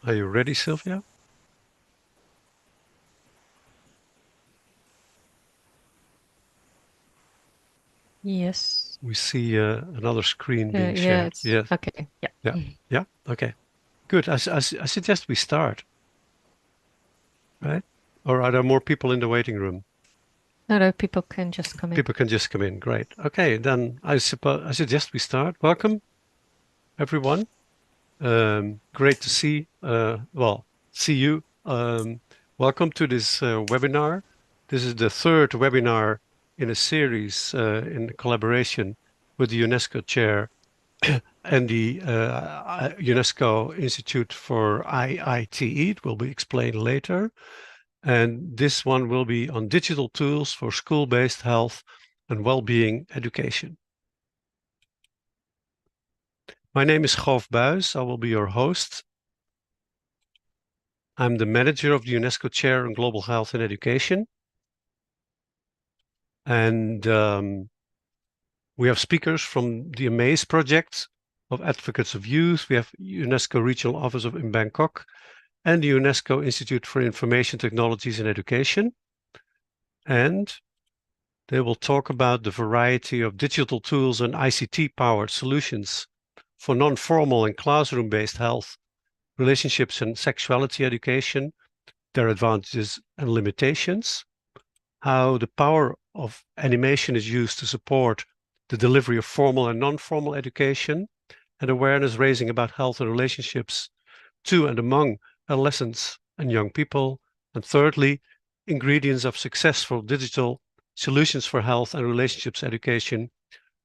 Are you ready, Sylvia? Yes. We see another screen being Yeah, shared. it's Yes. okay. Yeah. Yeah. Yeah. Okay. Good. I suggest we start, right? Or are there more people in the waiting room? No, no, people can just come in. People can just come in. Great. Okay. Then I suggest we start. Welcome, everyone. Great to see you. Welcome to this webinar. This is the third webinar in a series in collaboration with the UNESCO chair and the UNESCO Institute for IITE. It will be explained later. And this one will be on digital tools for school-based health and well-being education. My name is Goof Buys. I will be your host. I'm the manager of the UNESCO Chair on Global Health and Education. And we have speakers from the AMAZE project of Advocates of Youth. We have UNESCO Regional Office in Bangkok and the UNESCO Institute for Information Technologies and Education. And they will talk about the variety of digital tools and ICT-powered solutions for non-formal and classroom-based health, relationships and sexuality education, their advantages and limitations, how the power of animation is used to support the delivery of formal and non-formal education, and awareness raising about health and relationships to and among adolescents and young people. And thirdly, ingredients of successful digital solutions for health and relationships education,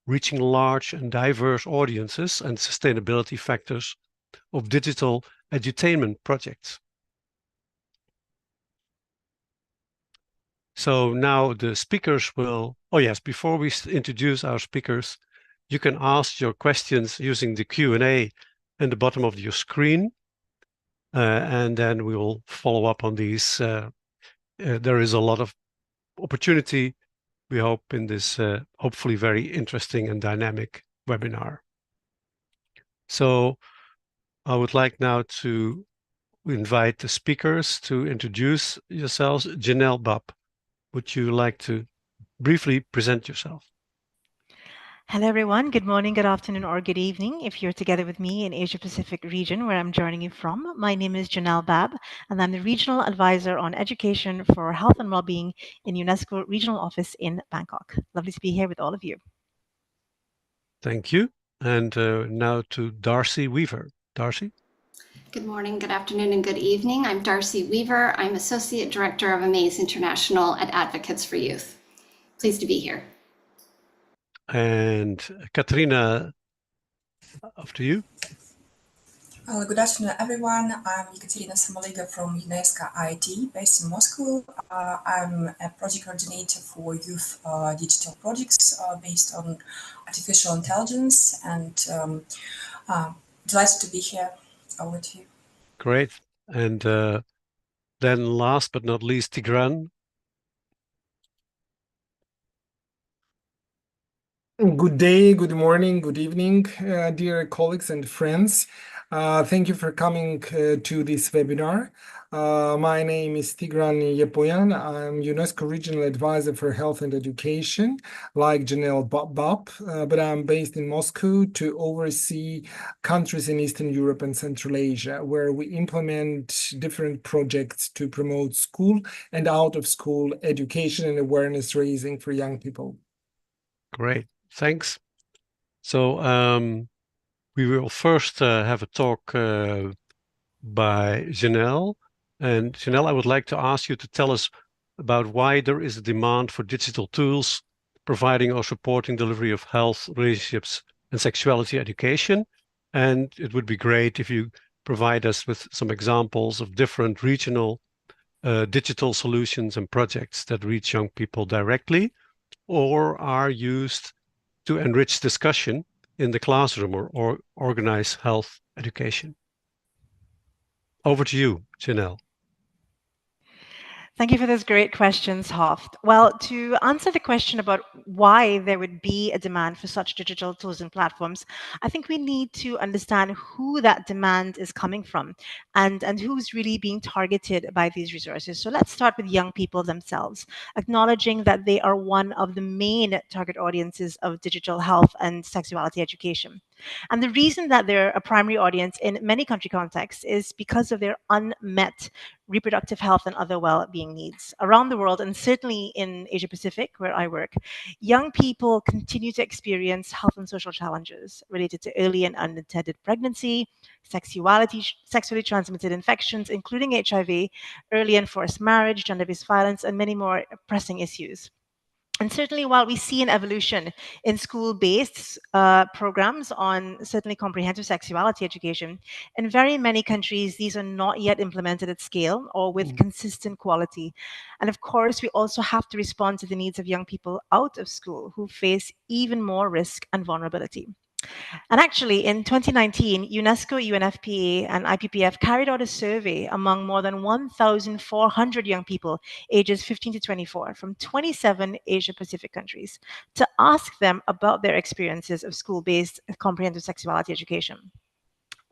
reaching large and diverse audiences and sustainability factors of digital edutainment projects. So now the speakers will, oh yes, before we introduce our speakers, you can ask your questions using the Q&A in the bottom of your screen. And then we will follow up on these. There is a lot of opportunity, we hope, in this hopefully very interesting and dynamic webinar. So I would like now to invite the speakers to introduce yourselves. Janelle Bab, would you like to briefly present yourself? Hello, everyone. Good morning, good afternoon, or good evening. If you're together with me in Asia Pacific region, where I'm joining you from, my name is Janelle Bab, and I'm the Regional Advisor on Education for Health and Wellbeing in UNESCO Regional Office in Bangkok. Lovely to be here with all of you. Thank you. And now to Darcy Weaver. Darcy? Good morning, good afternoon, and good evening. I'm Darcy Weaver. I'm Associate Director of AMAZE International at Advocates for Youth. Pleased to be here. And Katrina, after you. Good afternoon, everyone. I'm Ekaterina Samoliga from UNESCO IT, based in Moscow. I'm a project coordinator for youth digital projects based on artificial intelligence, and delighted to be here. Over to you. Great. And then last but not least, Tigran. Good day, good morning, good evening, dear colleagues and friends. Thank you for coming to this webinar. My name is Tigran Yepoyan. I'm UNESCO Regional Advisor for Health and Education, like Janelle Bab, but I'm based in Moscow to oversee countries in Eastern Europe and Central Asia, where we implement different projects to promote school and out-of-school education and awareness raising for young people. Great. Thanks. So we will first have a talk by Janelle. And Janelle, I would like to ask you to tell us about why there is a demand for digital tools providing or supporting delivery of health, relationships, and sexuality education. And it would be great if you provide us with some examples of different regional digital solutions and projects that reach young people directly or are used to enrich discussion in the classroom or organize health education. Over to you, Janelle. Thank you for those great questions, Hoft. Well, to answer the question about why there would be a demand for such digital tools and platforms, I think we need to understand who that demand is coming from and who's really being targeted by these resources. So let's start with young people themselves, acknowledging that they are one of the main target audiences of digital health and sexuality education. And the reason that they're a primary audience in many country contexts is because of their unmet reproductive health and other well-being needs. Around the world, and certainly in Asia Pacific, where I work, young people continue to experience health and social challenges related to early and unintended pregnancy, sexuality, sexually transmitted infections, including HIV, early and forced marriage, gender-based violence, and many more pressing issues. And certainly, while we see an evolution in school-based programs on certainly comprehensive sexuality education, in very many countries, these are not yet implemented at scale or with consistent quality. And of course, we also have to respond to the needs of young people out of school who face even more risk and vulnerability. And actually, in 2019, UNESCO, UNFPA, and IPPF carried out a survey among more than 1,400 young people ages 15 to 24 from 27 Asia Pacific countries to ask them about their experiences of school-based comprehensive sexuality education.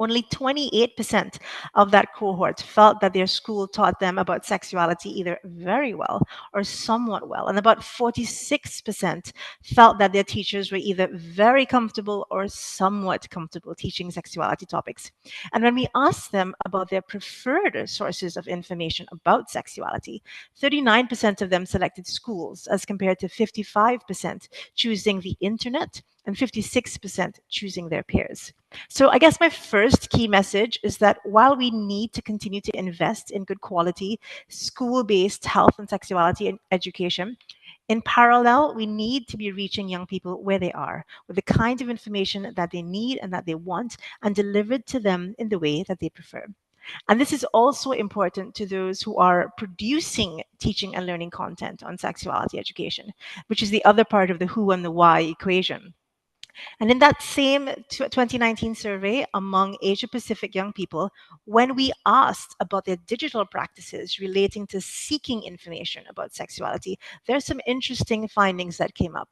Only 28% of that cohort felt that their school taught them about sexuality either very well or somewhat well. And about 46% felt that their teachers were either very comfortable or somewhat comfortable teaching sexuality topics. And when we asked them about their preferred sources of information about sexuality, 39% of them selected schools as compared to 55% choosing the internet and 56% choosing their peers. So I guess my first key message is that while we need to continue to invest in good quality school-based health and sexuality education, in parallel, we need to be reaching young people where they are with the kind of information that they need and that they want and delivered to them in the way that they prefer. And this is also important to those who are producing teaching and learning content on sexuality education, which is the other part of the who and the why equation. And in that same 2019 survey among Asia Pacific young people, when we asked about their digital practices relating to seeking information about sexuality, there's some interesting findings that came up.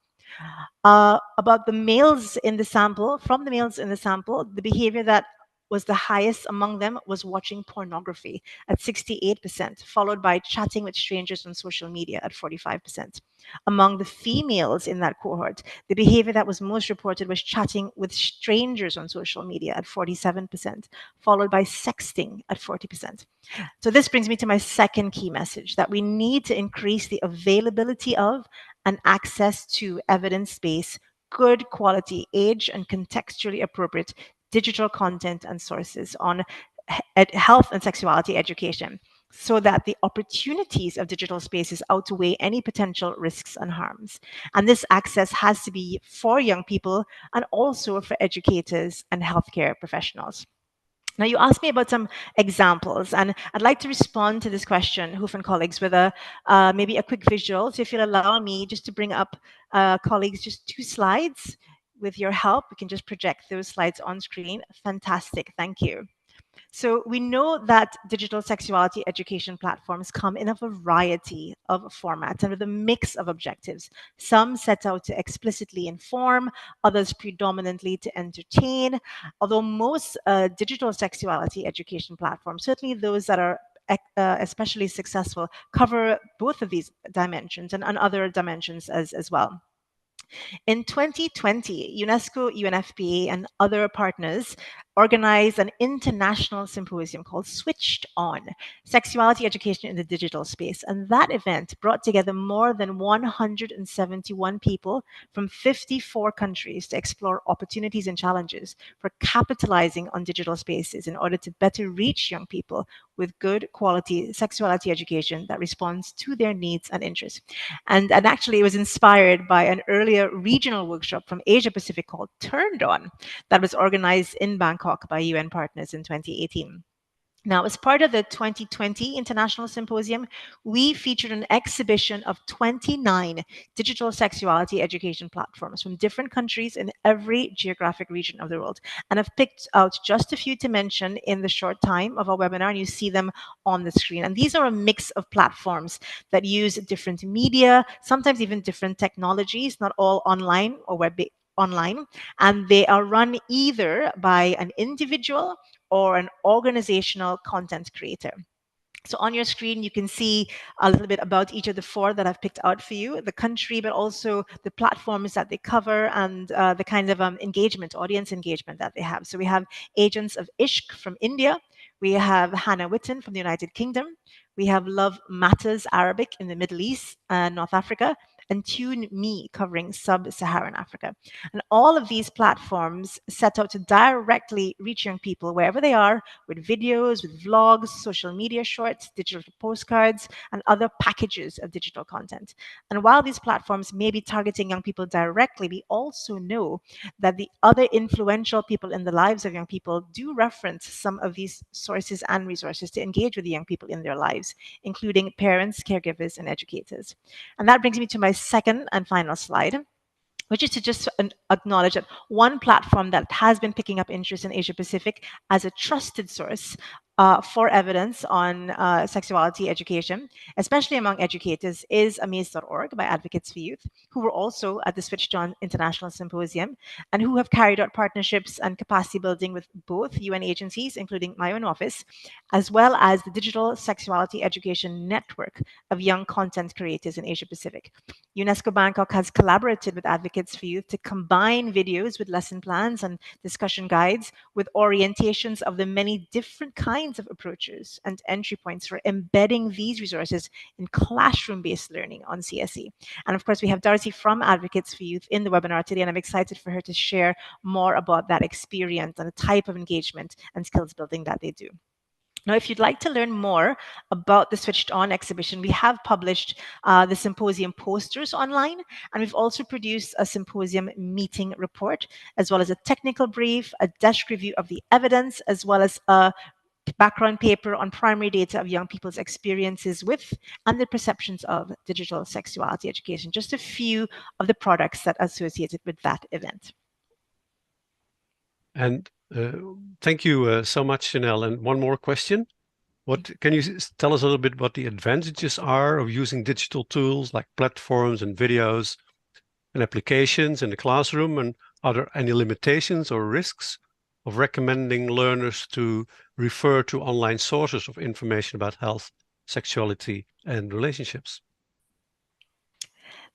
About the males in the sample, from the males in the sample, the behavior that was the highest among them was watching pornography at 68%, followed by chatting with strangers on social media at 45%. Among the females in that cohort, the behavior that was most reported was chatting with strangers on social media at 47%, followed by sexting at 40%. So this brings me to my second key message, that we need to increase the availability of and access to evidence-based, good quality, age and contextually appropriate digital content and sources on health and sexuality education, so that the opportunities of digital spaces outweigh any potential risks and harms. And this access has to be for young people and also for educators and healthcare professionals. Now, you asked me about some examples, and I'd like to respond to this question, Hoof and colleagues, with maybe a quick visual. So if you'll allow me just to bring up, colleagues, just 2 slides. With your help, we can just project those slides on screen. Fantastic, thank you. So we know that digital sexuality education platforms come in a variety of formats and with a mix of objectives. Some set out to explicitly inform, others predominantly to entertain, although most digital sexuality education platforms, certainly those that are especially successful, cover both of these dimensions and other dimensions as well. In 2020, UNESCO, UNFPA, and other partners organized an international symposium called Switched On, Sexuality Education in the Digital Space. And that event brought together more than 171 people from 54 countries to explore opportunities and challenges for capitalizing on digital spaces in order to better reach young people with good quality sexuality education that responds to their needs and interests. And actually, it was inspired by an earlier regional workshop from Asia Pacific called Turned On that was organized in Bangkok by UN partners in 2018. Now, as part of the 2020 International Symposium, we featured an exhibition of 29 digital sexuality education platforms from different countries in every geographic region of the world. And I've picked out just a few to mention in the short time of our webinar, and you see them on the screen. And these are a mix of platforms that use different media, sometimes even different technologies, not all online or web-based online, and they are run either by an individual or an organizational content creator. So on your screen, you can see a little bit about each of the 4 that I've picked out for you, the country, but also the platforms that they cover and the kind of audience engagement that they have. So we have Agents of Ishq from India. We have Hannah Witten from the United Kingdom. We have Love Matters Arabic in the Middle East and North Africa, and Tune Me covering Sub-Saharan Africa. And all of these platforms set out to directly reach young people wherever they are with videos, with vlogs, social media shorts, digital postcards, and other packages of digital content. And while these platforms may be targeting young people directly, we also know that the other influential people in the lives of young people do reference some of these sources and resources to engage with the young people in their lives, including parents, caregivers, and educators. And that brings me to my second and final slide, which is to just acknowledge that one platform that has been picking up interest in Asia Pacific as a trusted source for evidence on sexuality education, especially among educators, is amaze.org by Advocates for Youth, who were also at the Switched On International Symposium and who have carried out partnerships and capacity building with both UN agencies, including my own office, as well as the Digital Sexuality Education Network of young content creators in Asia Pacific. UNESCO Bangkok has collaborated with Advocates for Youth to combine videos with lesson plans and discussion guides with orientations of the many different kinds of approaches and entry points for embedding these resources in classroom-based learning on CSE. And of course, we have Darcy from Advocates for Youth in the webinar today, and I'm excited for her to share more about that experience and the type of engagement and skills building that they do. Now, if you'd like to learn more about the Switched On exhibition, we have published the symposium posters online, and we've also produced a symposium meeting report, as well as a technical brief, a desk review of the evidence, as well as a background paper on primary data of young people's experiences with and their perceptions of digital sexuality education. Just a few of the products that are associated with that event. And thank you so much, Chanel. And one more question. What can you tell us a little bit what the advantages are of using digital tools like platforms and videos and applications in the classroom? And are there any limitations or risks of recommending learners to refer to online sources of information about health, sexuality, and relationships?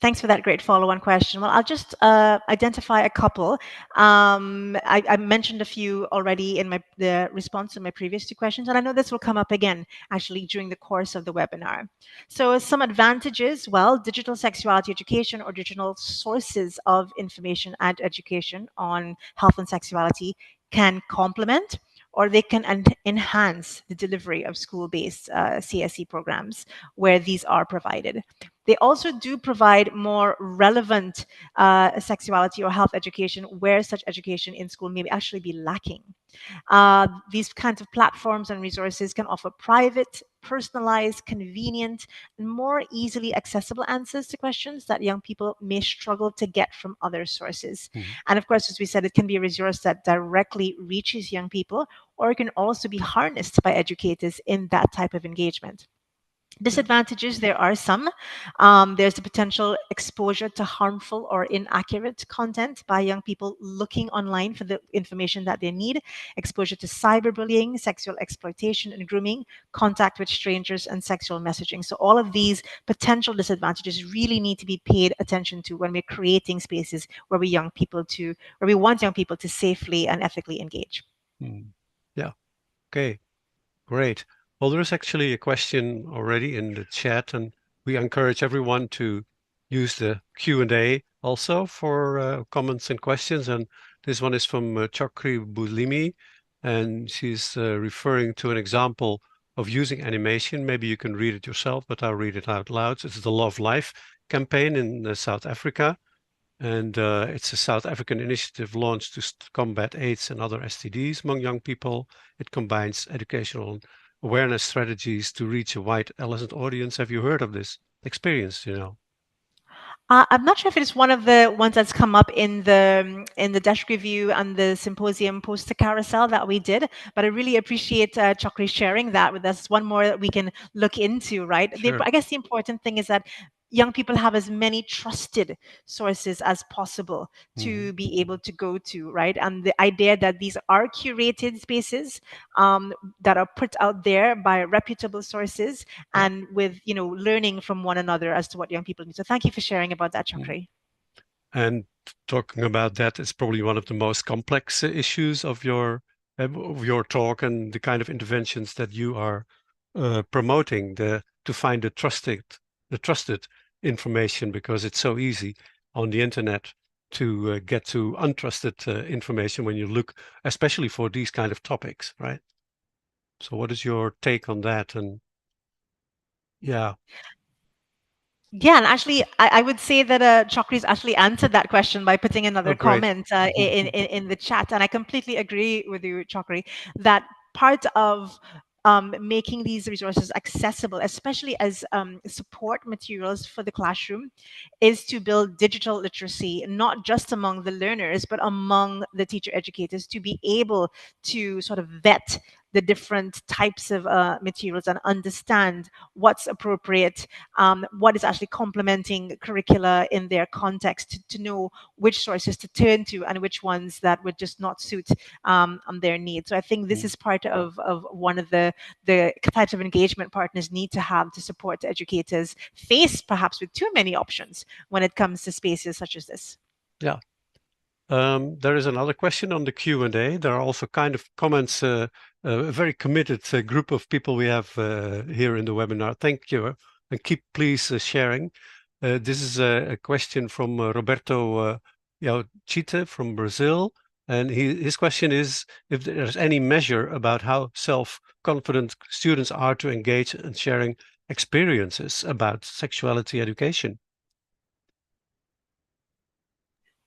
Thanks for that great follow-on question. Well, I'll just identify a couple. I mentioned a few already in the response to my previous 2 questions, and I know this will come up again actually during the course of the webinar. So some advantages, well, digital sexuality education or digital sources of information and education on health and sexuality can complement or they can enhance the delivery of school-based CSE programs where these are provided. They also do provide more relevant sexuality or health education where such education in school may actually be lacking. These kinds of platforms and resources can offer private, personalized, convenient, and more easily accessible answers to questions that young people may struggle to get from other sources. And of course, as we said, it can be a resource that directly reaches young people, or it can also be harnessed by educators in that type of engagement. Disadvantages, there are some. There's the potential exposure to harmful or inaccurate content by young people looking online for the information that they need, exposure to cyberbullying, sexual exploitation and grooming, contact with strangers, and sexual messaging. So all of these potential disadvantages really need to be paid attention to when we're creating spaces where we want young people to safely and ethically engage. Yeah, okay, great. Well, there's actually a question already in the chat, and we encourage everyone to use the Q&A also for comments and questions. And this one is from Chokri Bulimi, and she's referring to an example of using animation. Maybe you can read it yourself, but I'll read it out loud. It's the Love Life campaign in South Africa. And it's a South African initiative launched to combat AIDS and other STDs among young people. It combines educational and awareness strategies to reach a wide adolescent audience. Have you heard of this experience, you know? I'm not sure if it's one of the ones that's come up in the desk review and the symposium poster carousel that we did, but I really appreciate Chokri sharing that with us. One more that we can look into, right? Sure. I guess the important thing is that young people have as many trusted sources as possible to be able to go to, right? And the idea that these are curated spaces that are put out there by reputable sources and with, you know, learning from one another as to what young people need. So thank you for sharing about that, Chokri. And talking about that is probably one of the most complex issues of your talk and the kind of interventions that you are promoting, to find the trusted information, because it's so easy on the internet to get to untrusted information when you look, especially for these kind of topics, right? So what is your take on that? And yeah. Yeah, and actually, I would say that Chokri's actually answered that question by putting another comment in the chat, and I completely agree with you, Chokri, that part of making these resources accessible, especially as support materials for the classroom, is to build digital literacy, not just among the learners, but among the teacher educators, to be able to sort of vet the different types of materials and understand what's appropriate, what is actually complementing curricula in their context, to know which sources to turn to and which ones that would just not suit their needs. So I think this is part of one of the types of engagement partners need to have to support educators faced perhaps with too many options when it comes to spaces such as this. Yeah. There is another question on the Q&A. There are also kind of comments, a very committed group of people we have here in the webinar. Thank you, and keep please sharing. This is a question from Roberto Chite from Brazil, and his question is if there's any measure about how self-confident students are to engage in sharing experiences about sexuality education.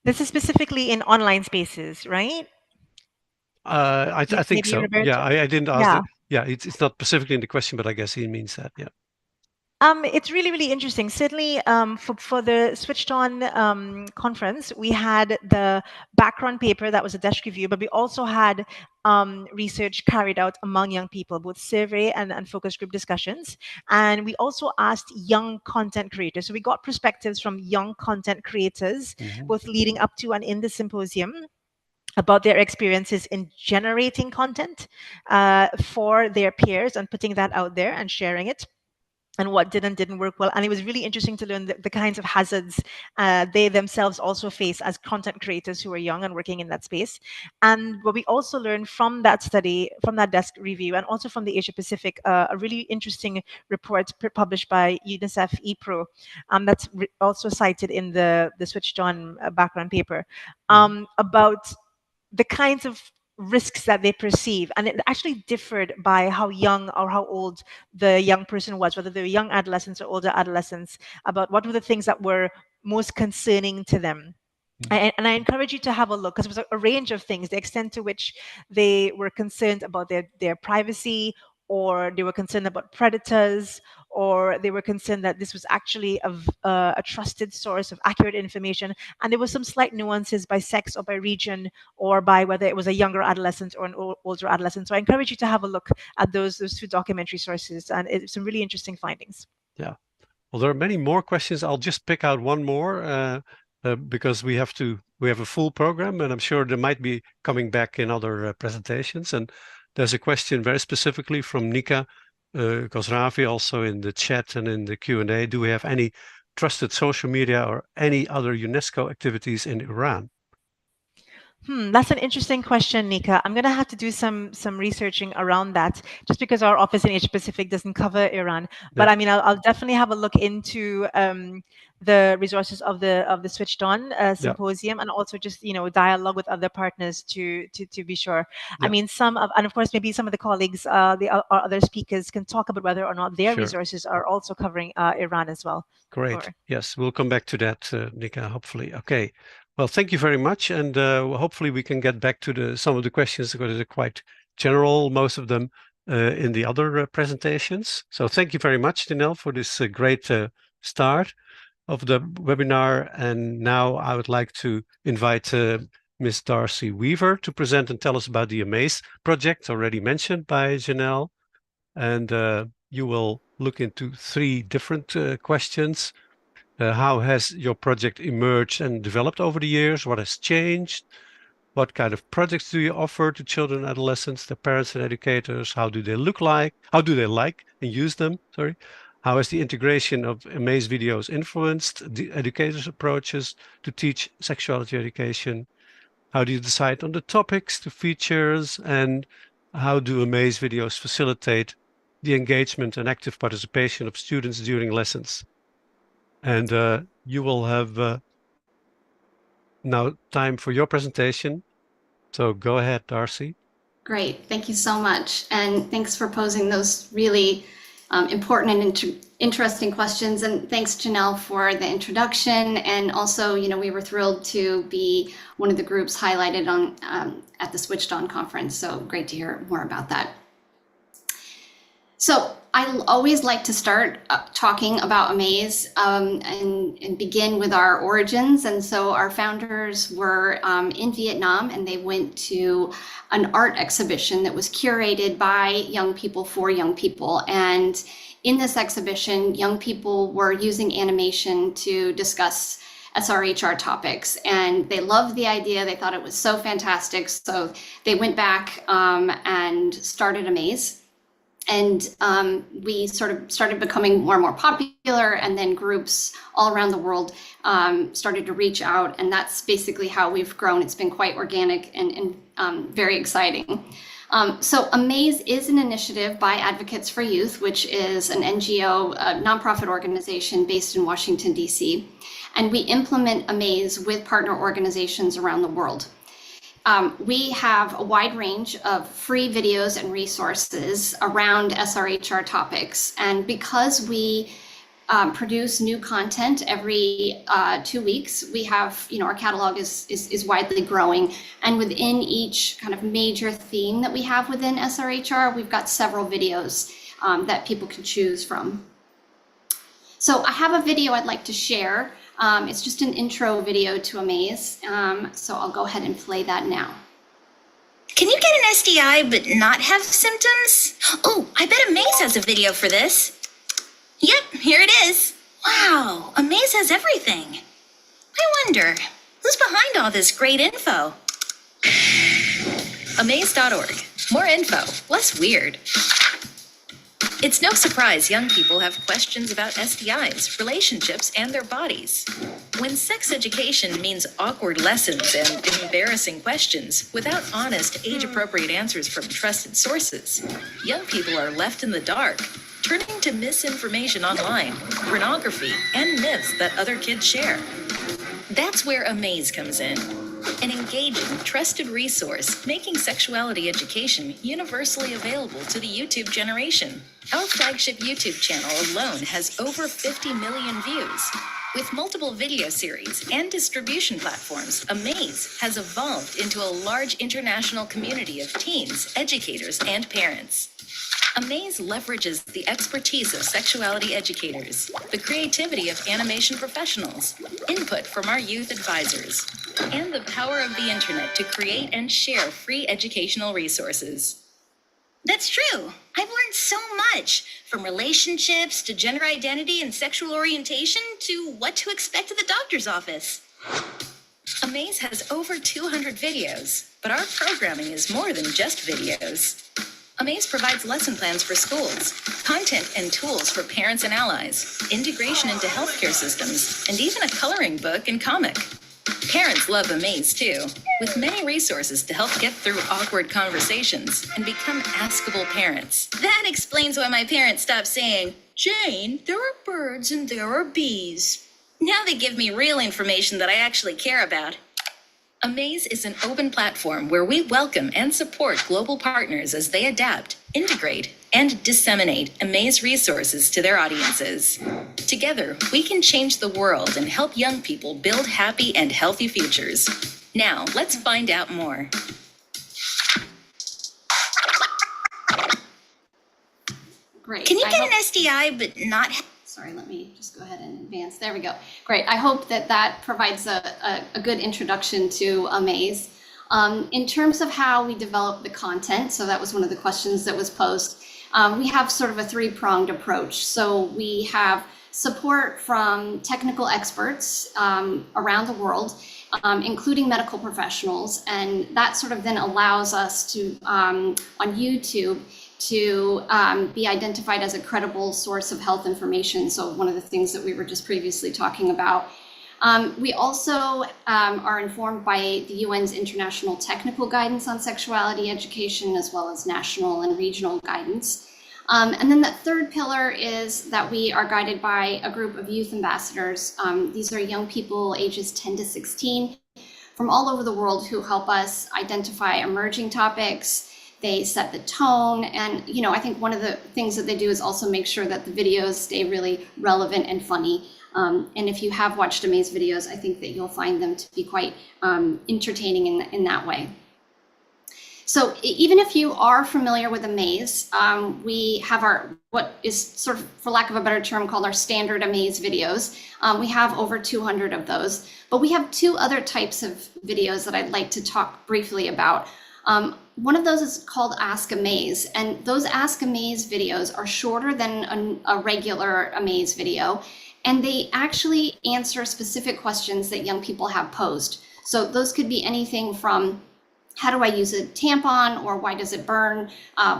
This is specifically in online spaces, right? I think so. Roberto? Yeah, I didn't ask. Yeah, it's not specifically in the question, but I guess he means that. Yeah. It's really, really interesting. Certainly, for the Switched On conference, we had the background paper that was a desk review, but we also had research carried out among young people, both survey and focus group discussions. And we also asked young content creators. So we got perspectives from young content creators, both leading up to and in the symposium, about their experiences in generating content for their peers and putting that out there and sharing it, and what did and didn't work well. And it was really interesting to learn the kinds of hazards they themselves also face as content creators who are young and working in that space. And what we also learned from that study, from that desk review, and also from the Asia Pacific, a really interesting report published by UNICEF ePro that's also cited in the Switched On background paper, about the kinds of risks that they perceive. And it actually differed by how young or how old the young person was, whether they were young adolescents or older adolescents, about what were the things that were most concerning to them. And I encourage you to have a look, because it was a range of things, the extent to which they were concerned about their privacy, or they were concerned about predators, or they were concerned that this was actually a trusted source of accurate information. And there were some slight nuances by sex or by region, or by whether it was a younger adolescent or an older adolescent. So I encourage you to have a look at those two documentary sources, and it's some really interesting findings. Yeah. Well, there are many more questions. I'll just pick out one more because we have a full program, and I'm sure there might be coming back in other presentations. And there's a question very specifically from Nika Ghosravi, also in the chat and in the Q&A. Do we have any trusted social media or any other UNESCO activities in Iran? That's an interesting question, Nika. I'm going to have to do some researching around that, just because our office in Asia Pacific doesn't cover Iran. But I mean, I'll definitely have a look into the resources of the Switched On symposium, and also just dialogue with other partners to be sure. I mean, and of course maybe some of the colleagues, our other speakers, can talk about whether or not their resources are also covering Iran as well. Great. Yes, we'll come back to that, Nika. Hopefully. Okay. Well, thank you very much, and hopefully we can get back to some of the questions, because they're quite general, most of them, in the other presentations. So thank you very much, Janelle, for this great start of the webinar. And now I would like to invite Ms. Darcy Weaver to present and tell us about the AMAZE project already mentioned by Janelle. And you will look into 3 different questions. How has your project emerged and developed over the years? What has changed? What kind of projects do you offer to children and adolescents, their parents and educators? How do they look like? How do they like and use them? Sorry. How has the integration of AMAZE videos influenced the educators' approaches to teach sexuality education? How do you decide on the topics, the features, and how do AMAZE videos facilitate the engagement and active participation of students during lessons? And you will have now time for your presentation. So go ahead, Darcy. Great, thank you so much. And thanks for posing those really important and interesting questions. And thanks, Janelle, for the introduction. And also, we were thrilled to be one of the groups highlighted on at the Switched On conference. So great to hear more about that. So I always like to start talking about AMAZE and begin with our origins. And so our founders were in Vietnam, and they went to an art exhibition that was curated by young people for young people. And in this exhibition, young people were using animation to discuss SRHR topics, and they loved the idea. They thought it was so fantastic. So they went back and started AMAZE. And we sort of started becoming more and more popular, and then groups all around the world started to reach out, and that's basically how we've grown. It's been quite organic and very exciting. So AMAZE is an initiative by Advocates for Youth, which is an NGO, a nonprofit organization based in Washington, D.C. And we implement AMAZE with partner organizations around the world. We have a wide range of free videos and resources around SRHR topics. And because we produce new content every 2 weeks, we have, our catalog is widely growing. And within each kind of major theme that we have within SRHR, we've got several videos that people can choose from. So I have a video I'd like to share. It's just an intro video to AMAZE, so I'll go ahead and play that now. Can you get an STI but not have symptoms? Oh, I bet AMAZE has a video for this. Yep, here it is. Wow, AMAZE has everything. I wonder, who's behind all this great info? AMAZE.org. More info, less weird. It's no surprise young people have questions about STIs, relationships, and their bodies. When sex education means awkward lessons and embarrassing questions without honest, age-appropriate answers from trusted sources, young people are left in the dark, turning to misinformation online, pornography, and myths that other kids share. That's where AMAZE comes in. An engaging, trusted resource making sexuality education universally available to the YouTube generation. Our flagship YouTube channel alone has over 50 million views. With multiple video series and distribution platforms, AMAZE has evolved into a large international community of teens, educators, and parents. AMAZE leverages the expertise of sexuality educators, the creativity of animation professionals, input from our youth advisors, and the power of the internet to create and share free educational resources. That's true. I've learned so much, from relationships to gender identity and sexual orientation to what to expect at the doctor's office. AMAZE has over 200 videos, but our programming is more than just videos. AMAZE provides lesson plans for schools, content and tools for parents and allies, integration into healthcare systems, and even a coloring book and comic. Parents love AMAZE too, with many resources to help get through awkward conversations and become askable parents. That explains why my parents stopped saying, "Jane, there are birds and there are bees." Now they give me real information that I actually care about. AMAZE is an open platform where we welcome and support global partners as they adapt, integrate, and disseminate AMAZE resources to their audiences. Together, we can change the world and help young people build happy and healthy futures. Now, let's find out more. Great. Can you I get hope- an SDI but not? Sorry, let me just go ahead and advance. There we go. Great. I hope that that provides a good introduction to Amaze. In terms of how we develop the content, so that was one of the questions that was posed, we have sort of a three-pronged approach. So we have support from technical experts around the world, including medical professionals, and that sort of then allows us to, on YouTube, to be identified as a credible source of health information. So one of the things that we were just previously talking about. We also are informed by the UN's International Technical Guidance on Sexuality Education, as well as national and regional guidance. And then the third pillar is that we are guided by a group of youth ambassadors. These are young people ages 10 to 16 from all over the world who help us identify emerging topics. They set the tone, and I think one of the things that they do is also make sure that the videos stay really relevant and funny. And if you have watched Amaze videos, I think that you'll find them to be quite entertaining in that way. So even if you are familiar with Amaze, we have what is sort of, for lack of a better term, called our standard Amaze videos. We have over 200 of those, but we have two other types of videos that I'd like to talk briefly about. One of those is called Ask Amaze, and those Ask Amaze videos are shorter than a regular Amaze video, and they actually answer specific questions that young people have posed. So those could be anything from, how do I use a tampon, or why does it burn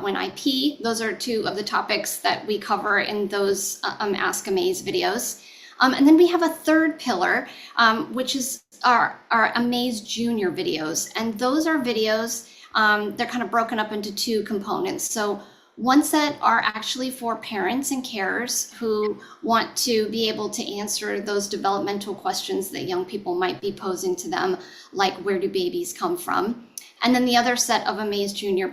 when I pee? Those are two of the topics that we cover in those Ask Amaze videos. And then we have a third pillar, which is our Amaze Junior videos. And those are videos, they're kind of broken up into two components. So one set are actually for parents and carers who want to be able to answer those developmental questions that young people might be posing to them, like where do babies come from? And then the other set of Amaze Junior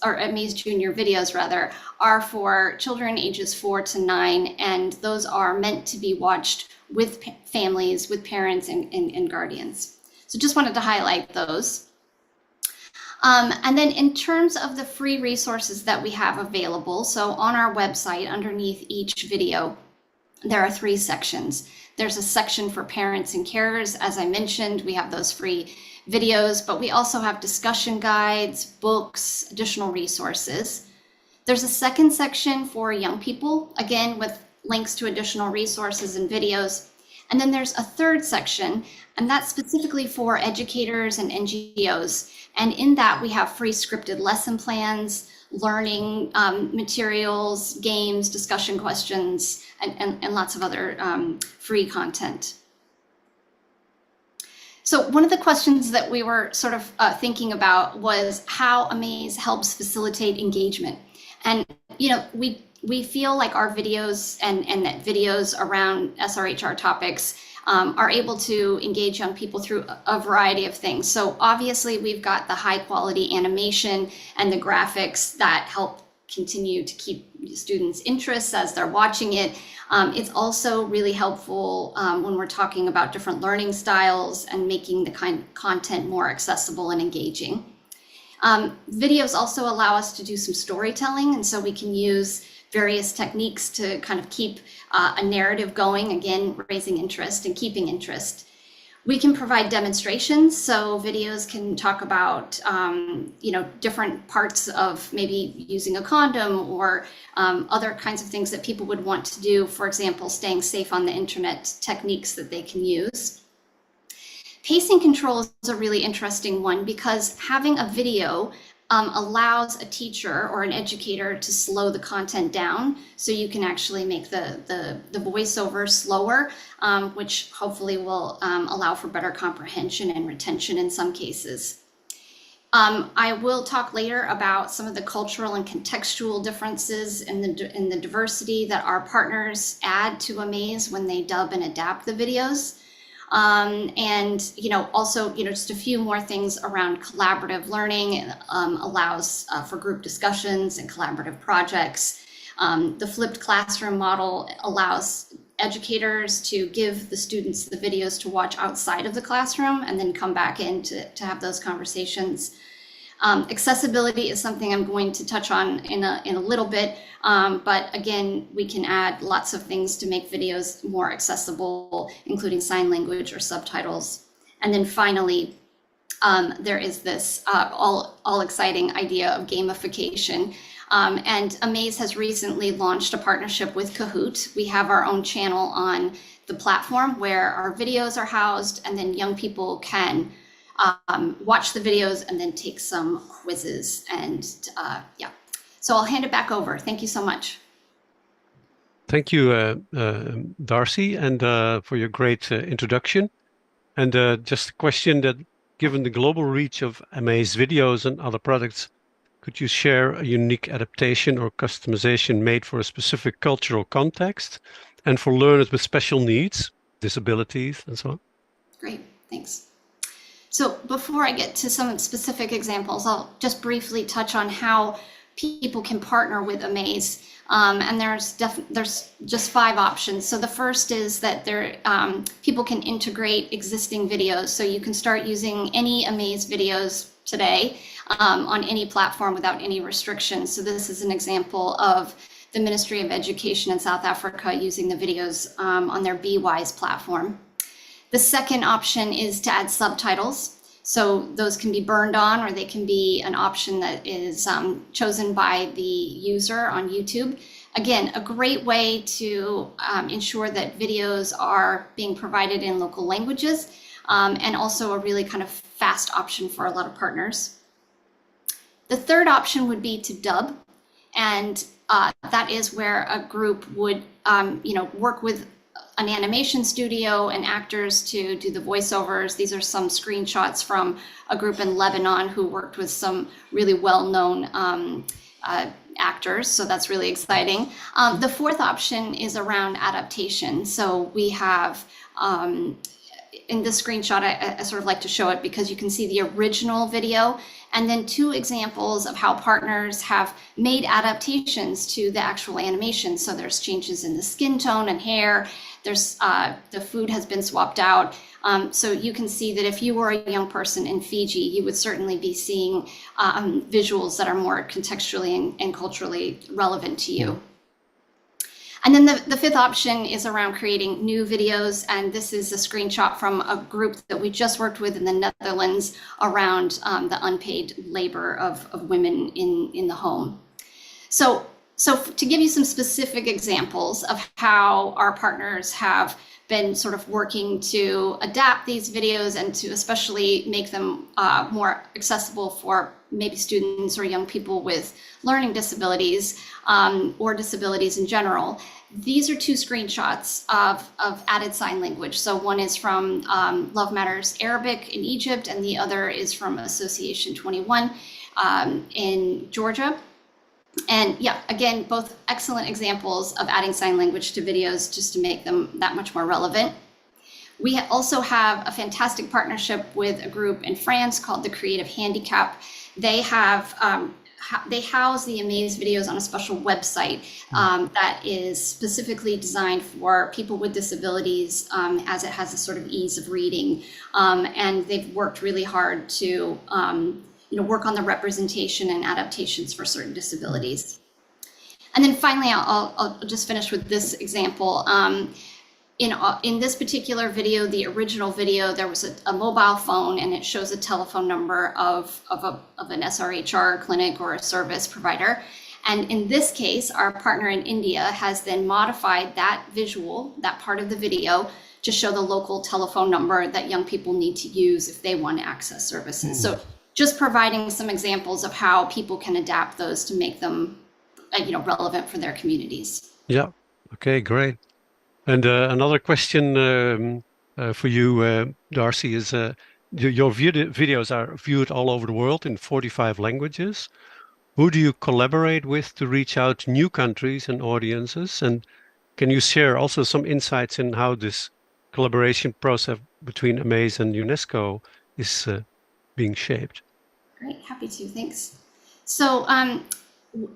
Amaze Junior videos rather, are for children ages 4 to 9, and those are meant to be watched with families, with parents and guardians. So just wanted to highlight those. And then in terms of the free resources that we have available, so on our website, underneath each video, there are 3 sections. There's a section for parents and carers. As I mentioned, we have those free videos, but we also have discussion guides, books, additional resources. There's a second section for young people, again, with links to additional resources and videos. And then there's a third section, and that's specifically for educators and NGOs. And in that, we have free scripted lesson plans, learning materials, games, discussion questions, and lots of other free content. So one of the questions that we were sort of thinking about was how Amaze helps facilitate engagement. And we feel like our videos and that videos around SRHR topics are able to engage young people through a variety of things. So obviously we've got the high quality animation and the graphics that help continue to keep students' interests as they're watching it. It's also really helpful when we're talking about different learning styles and making the kind of content more accessible and engaging. Videos also allow us to do some storytelling, and so we can use various techniques to kind of keep a narrative going, again, raising interest and keeping interest. We can provide demonstrations, so videos can talk about different parts of maybe using a condom or other kinds of things that people would want to do. For example, staying safe on the internet, techniques that they can use. Pacing control is a really interesting one because having a video allows a teacher or an educator to slow the content down, so you can actually make the voiceover slower, which hopefully will allow for better comprehension and retention in some cases. I will talk later about some of the cultural and contextual differences in the diversity that our partners add to Amaze when they dub and adapt the videos. And also just a few more things around collaborative learning. Allows for group discussions and collaborative projects. The flipped classroom model allows educators to give the students the videos to watch outside of the classroom and then come back in to have those conversations. Accessibility is something I'm going to touch on in a little bit, but again, we can add lots of things to make videos more accessible, including sign language or subtitles. And then finally, there is this all exciting idea of gamification. And Amaze has recently launched a partnership with Kahoot. We have our own channel on the platform where our videos are housed, and then young people can watch the videos and then take some quizzes. And yeah, so I'll hand it back over. Thank you so much. Thank you, Darcy, and for your great introduction. And just a question that, given the global reach of Amaze videos and other products, could you share a unique adaptation or customization made for a specific cultural context and for learners with special needs, disabilities, and so on? Great, thanks. So before I get to some specific examples, I'll just briefly touch on how people can partner with Amaze. And there's just 5 options. So the first is that people can integrate existing videos. So you can start using any Amaze videos today on any platform without any restrictions. So this is an example of the Ministry of Education in South Africa using the videos on their BeWise platform. The second option is to add subtitles. So those can be burned on, or they can be an option that is chosen by the user on YouTube. Again, a great way to ensure that videos are being provided in local languages, and also a really kind of fast option for a lot of partners. The third option would be to dub, and that is where a group would work with an animation studio and actors to do the voiceovers. These are some screenshots from a group in Lebanon who worked with some really well-known actors, so that's really exciting. The fourth option is around adaptation. So we have, in this screenshot, I sort of like to show it because you can see the original video, and then 2 examples of how partners have made adaptations to the actual animation. So there's changes in the skin tone and hair. There's the food has been swapped out. So you can see that if you were a young person in Fiji, you would certainly be seeing visuals that are more contextually and culturally relevant to you. And then the fifth option is around creating new videos. And this is a screenshot from a group that we just worked with in the Netherlands around the unpaid labor of women in the home. So to give you some specific examples of how our partners have been sort of working to adapt these videos and to especially make them more accessible for maybe students or young people with learning disabilities or disabilities in general. These are 2 screenshots of added sign language. So one is from Love Matters Arabic in Egypt, and the other is from Association 21 in Georgia. And yeah, again, both excellent examples of adding sign language to videos just to make them that much more relevant. We also have a fantastic partnership with a group in France called the Creative Handicap. They have they house the Amaze videos on a special website that is specifically designed for people with disabilities, as it has a sort of ease of reading. And they've worked really hard to work on the representation and adaptations for certain disabilities. And then finally, I'll just finish with this example. In this particular video, the original video, there was a mobile phone, and it shows a telephone number of an SRHR clinic or a service provider. And in this case, our partner in India has then modified that visual, that part of the video, to show the local telephone number that young people need to use if they want to access services. So just providing some examples of how people can adapt those to make them relevant for their communities. Yeah, okay, great. And another question for you, Darcy, is your videos are viewed all over the world in 45 languages. Who do you collaborate with to reach out to new countries and audiences? And can you share also some insights in how this collaboration process between Amaze and UNESCO is being shaped? Great, happy to, thanks. So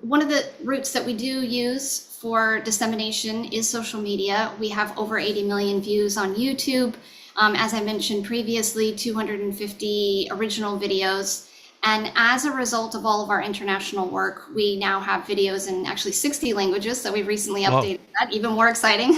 one of the routes that we do use for dissemination is social media. We have over 80 million views on YouTube. As I mentioned previously, 250 original videos. And as a result of all of our international work, we now have videos in actually 60 languages. So we've recently updated that, even more exciting.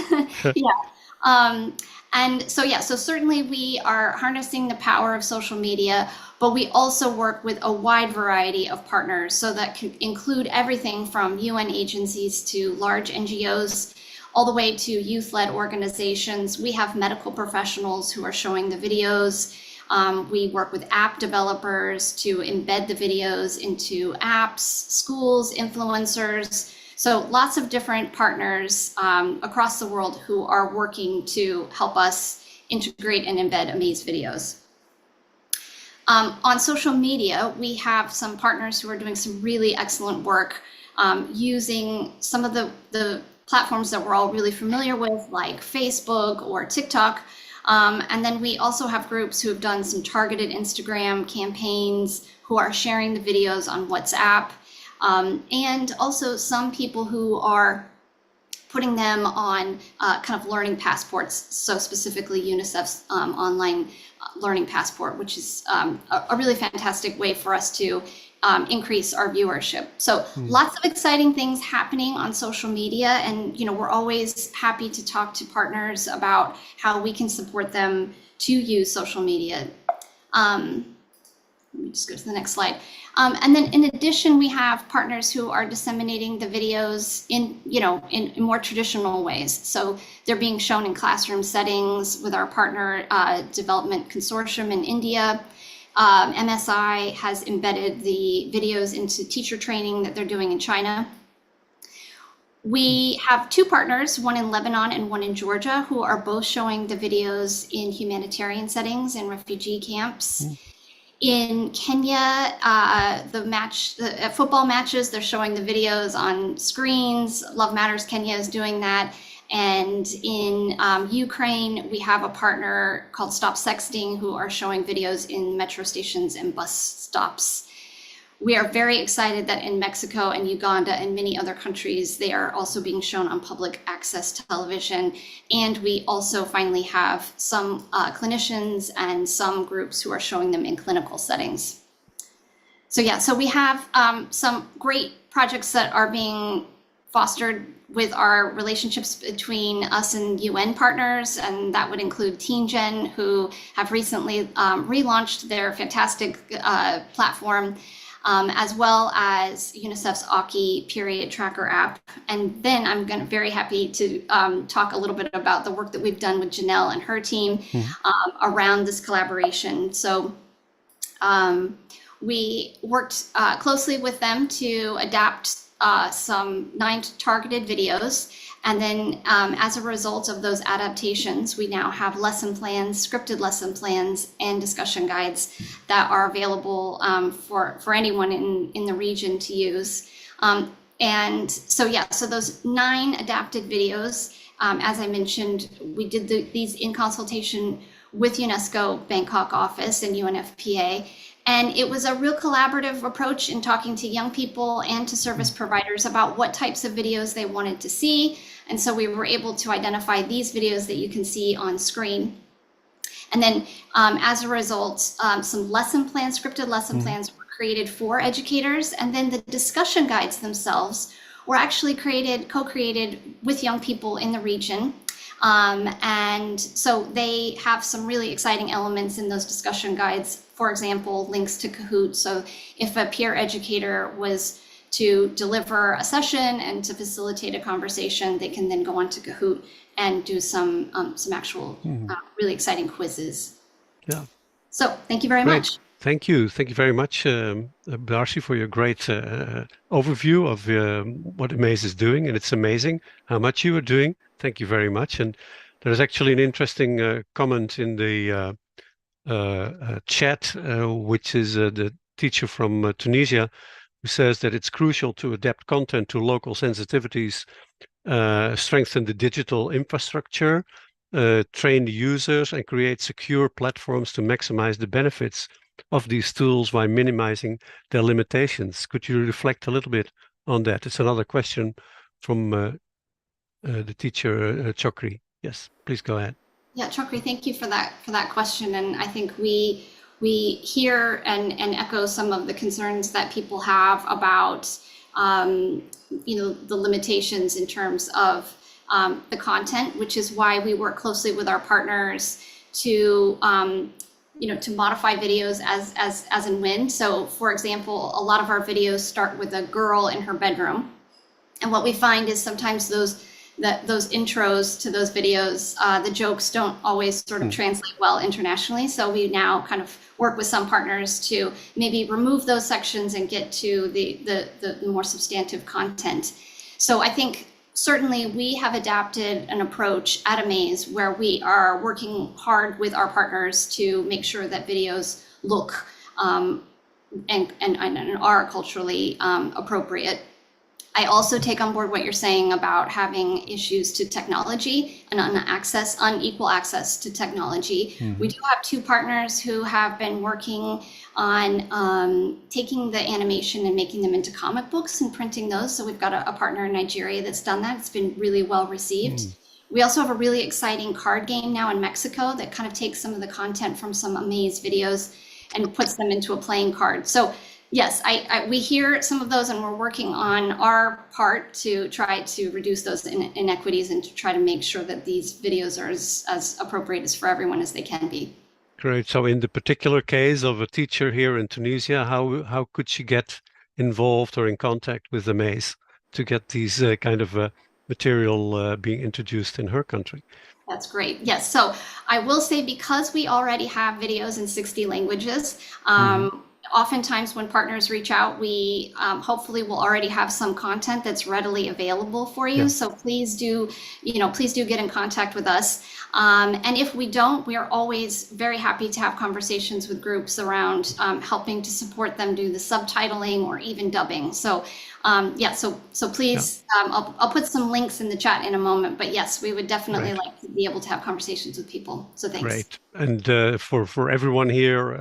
So certainly we are harnessing the power of social media, but we also work with a wide variety of partners. So that can include everything from UN agencies to large NGOs, all the way to youth-led organizations. We have medical professionals who are showing the videos. We work with app developers to embed the videos into apps, schools, influencers. So lots of different partners across the world who are working to help us integrate and embed Amaze videos. On social media, we have some partners who are doing some really excellent work using some of the platforms that we're all really familiar with, like Facebook or TikTok. And then we also have groups who have done some targeted Instagram campaigns, who are sharing the videos on WhatsApp, and also some people who are putting them on kind of learning passports, so specifically UNICEF's online learning passport, which is a really fantastic way for us to increase our viewership. So lots of exciting things happening on social media, and we're always happy to talk to partners about how we can support them to use social media. Let me just go to the next slide. And then in addition, we have partners who are disseminating the videos in more traditional ways. So they're being shown in classroom settings with our partner development consortium in India. MSI has embedded the videos into teacher training that they're doing in China. We have two partners, one in Lebanon and one in Georgia, who are both showing the videos in humanitarian settings in refugee camps. In Kenya, the football matches, they're showing the videos on screens. Love Matters Kenya is doing that. And in Ukraine, we have a partner called Stop Sexting who are showing videos in metro stations and bus stops. We are very excited that in Mexico and Uganda and many other countries, they are also being shown on public access television. And we also finally have some clinicians and some groups who are showing them in clinical settings. So we have some great projects that are being fostered with our relationships between us and UN partners, and that would include TeenGen, who have recently relaunched their fantastic platform, as well as UNICEF's Aki period tracker app. And then I'm very happy to talk a little bit about the work that we've done with Janelle and her team around this collaboration. So we worked closely with them to adapt some 9 targeted videos. And then as a result of those adaptations, we now have lesson plans, scripted lesson plans, and discussion guides that are available for anyone in the region to use. So those 9 adapted videos, as I mentioned, we did these in consultation with UNESCO Bangkok office and UNFPA. And it was a real collaborative approach in talking to young people and to service providers about what types of videos they wanted to see. And so we were able to identify these videos that you can see on screen. And then as a result, some lesson plans, scripted lesson plans were created for educators. And then the discussion guides themselves were actually co-created with young people in the region. And so they have some really exciting elements in those discussion guides. For example, links to Kahoot. So if a peer educator was to deliver a session and to facilitate a conversation, they can then go on to Kahoot and do some actual really exciting quizzes. Yeah. So thank you very much. Thank you. Thank you very much, Darcy, for your great overview of what Amaze is doing. And it's amazing how much you are doing. Thank you very much. And there's actually an interesting comment in the chat, which is the teacher from Tunisia, who says that it's crucial to adapt content to local sensitivities, strengthen the digital infrastructure, train the users, and create secure platforms to maximize the benefits of these tools while minimizing their limitations. Could you reflect a little bit on that? It's another question from the teacher, Chokri. Yes, please go ahead. Yeah, Chokri, thank you for that question. And I think we we hear and echo some of the concerns that people have about, the limitations in terms of the content, which is why we work closely with our partners to to modify videos as and when. So for example, a lot of our videos start with a girl in her bedroom. And what we find is sometimes those intros to those videos, the jokes don't always sort of translate well internationally. So we now kind of work with some partners to maybe remove those sections and get to the more substantive content. So I think certainly we have adapted an approach at Amaze where we are working hard with our partners to make sure that videos look and are culturally appropriate. I also take on board what you're saying about having issues to technology and unequal access to technology. We do have two partners who have been working on taking the animation and making them into comic books and printing those. So we've got a partner in Nigeria that's done that. It's been really well received. We also have a really exciting card game now in Mexico that kind of takes some of the content from some Amaze videos and puts them into a playing card. So yes, we hear some of those, and we're working on our part to try to reduce those inequities and to try to make sure that these videos are as appropriate for everyone as they can be. Great. So in the particular case of a teacher here in Tunisia, how could she get involved or in contact with Amaze to get these kind of material being introduced in her country? That's great. Yes. So I will say, because we already have videos in 60 languages, oftentimes when partners reach out, we hopefully will already have some content that's readily available for you. So please do get in contact with us. And if we don't, we are always very happy to have conversations with groups around helping to support them do the subtitling or even dubbing. So so please, I'll put some links in the chat in a moment, but yes, we would definitely like to be able to have conversations with people. So thanks. Great. And for everyone here,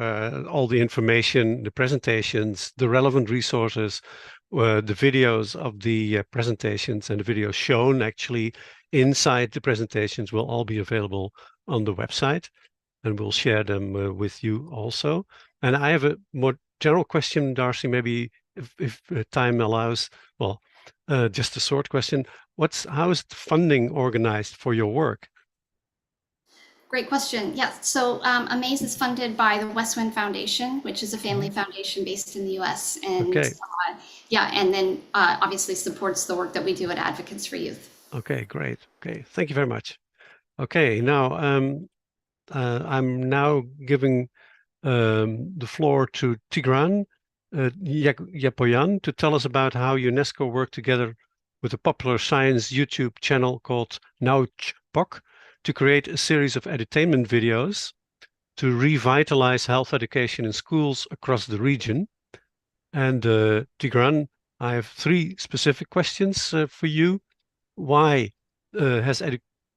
all the information, the presentations, the relevant resources, the videos of the presentations and the videos shown actually inside the presentations will all be available on the website, and we'll share them with you also. And I have a more general question, Darcy, maybe if time allows. Well, just a short question. How is the funding organized for your work? Great question. Yes. So Amaze is funded by the Westwind Foundation, which is a family foundation based in the US. And and then obviously supports the work that we do at Advocates for Youth. Okay, great. Okay, thank you very much. Okay, now I'm now giving the floor to Tigran Yepoyan to tell us about how UNESCO worked together with a popular science YouTube channel called Nouchpok to create a series of edutainment videos to revitalize health education in schools across the region. And Tigran, I have 3 specific questions for you. Why has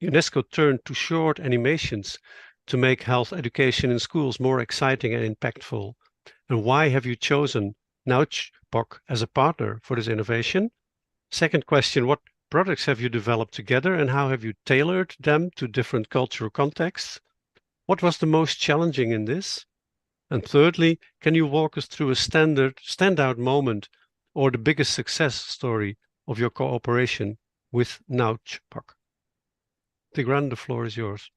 UNESCO turned to short animations to make health education in schools more exciting and impactful? And why have you chosen Nouchpok as a partner for this innovation? Second question, what products have you developed together and how have you tailored them to different cultural contexts? What was the most challenging in this? And thirdly, can you walk us through a standout moment or the biggest success story of your cooperation with Nouchpok? Tigran, the floor is yours.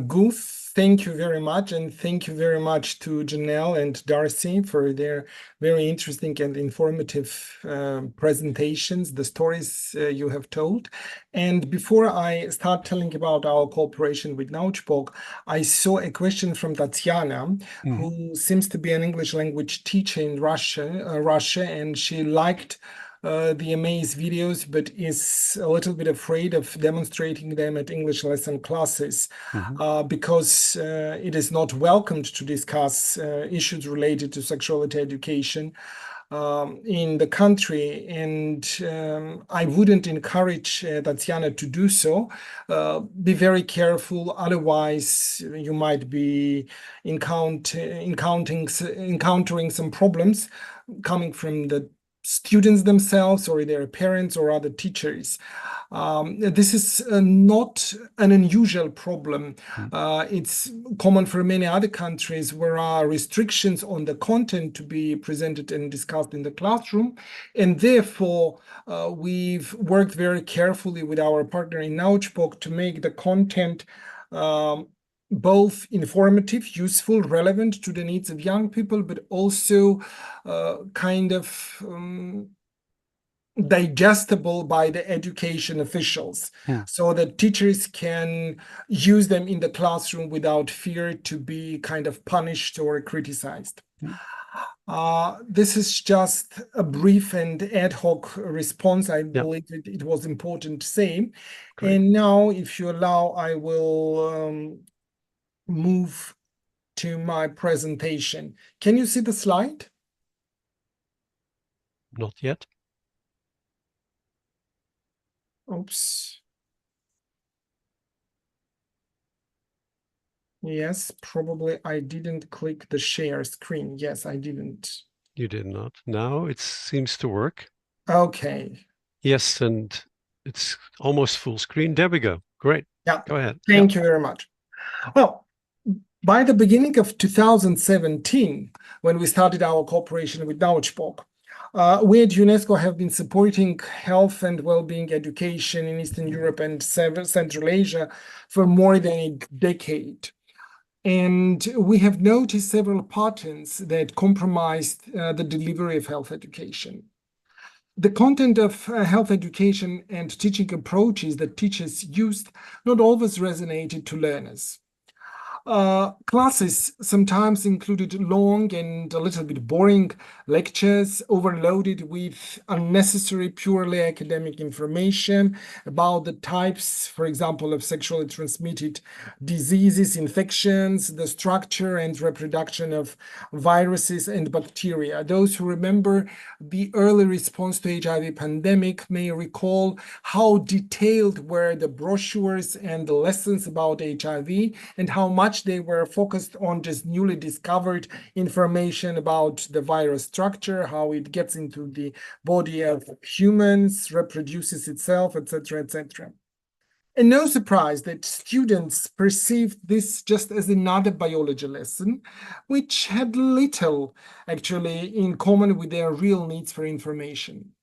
Guth, thank you very much, and thank you very much to Janelle and Darcy for their very interesting and informative presentations, the stories you have told. And before I start telling about our cooperation with Nouchpok, I saw a question from Tatiana, who seems to be an English language teacher in Russia, and she liked the Amaze videos, but is a little bit afraid of demonstrating them at English lesson classes because it is not welcomed to discuss issues related to sexuality education in the country. And I wouldn't encourage Tatiana to do so. Be very careful, otherwise you might be encountering some problems coming from the students themselves or their parents or other teachers. This is not an unusual problem. It's common for many other countries where are restrictions on the content to be presented and discussed in the classroom. And therefore, we've worked very carefully with our partner in Nautchbook to make the content both informative, useful, relevant to the needs of young people, but also kind of digestible by the education officials, so that teachers can use them in the classroom without fear to be kind of punished or criticized. This is just a brief and ad hoc response. I believe it was important to say. Great. And now, if you allow, I will move to my presentation. Can you see the slide? Not yet. Oops. Yes, probably I didn't click the share screen. Yes, I didn't. You did not. Now it seems to work. Okay. Yes, and it's almost full screen. There we go. Great. Yeah. Go ahead. Thank you very much. Well, by the beginning of 2017, when we started our cooperation with Nautchbook, we at UNESCO have been supporting health and well-being education in Eastern Europe and Central Asia for more than a decade. And we have noticed several patterns that compromised the delivery of health education. The content of health education and teaching approaches that teachers used not always resonated to learners. Classes sometimes included long and a little bit boring lectures overloaded with unnecessary, purely academic information about the types, for example, of sexually transmitted diseases, infections, the structure and reproduction of viruses and bacteria. Those who remember the early response to HIV pandemic may recall how detailed were the brochures and the lessons about HIV and how much they were focused on just newly discovered information about the virus structure, how it gets into the body of humans, reproduces itself, etc., etc. And no surprise that students perceived this just as another biology lesson, which had little actually in common with their real needs for information.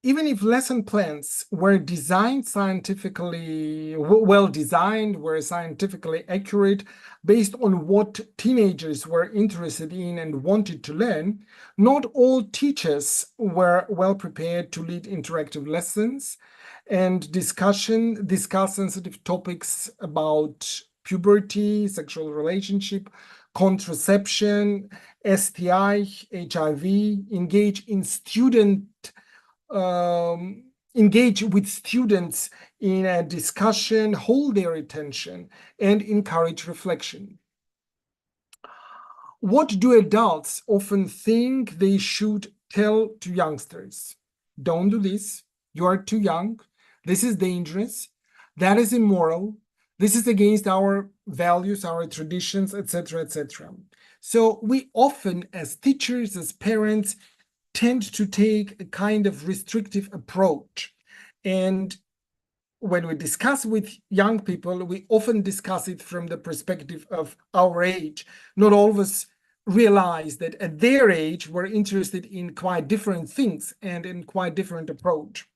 Even if lesson plans were designed scientifically, well designed, were scientifically accurate, based on what teenagers were interested in and wanted to learn, not all teachers were well prepared to lead interactive lessons and discuss sensitive topics about puberty, sexual relationship, contraception, STI, HIV, engage with students in a discussion, hold their attention, and encourage reflection. What do adults often think they should tell to youngsters? Don't do this. You are too young. This is dangerous. That is immoral. This is against our values, our traditions, etc., etc. So we often, as teachers, as parents, tend to take a kind of restrictive approach. And when we discuss with young people, we often discuss it from the perspective of our age, not always realize that at their age, we're interested in quite different things and in quite different approach.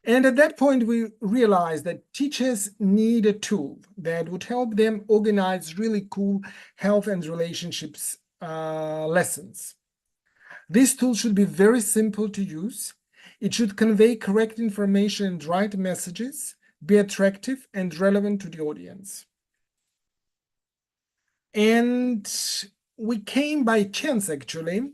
And at that point, we realized that teachers need a tool that would help them organize really cool health and relationships lessons. This tool should be very simple to use. It should convey correct information and right messages, be attractive and relevant to the audience. And we came by chance, actually,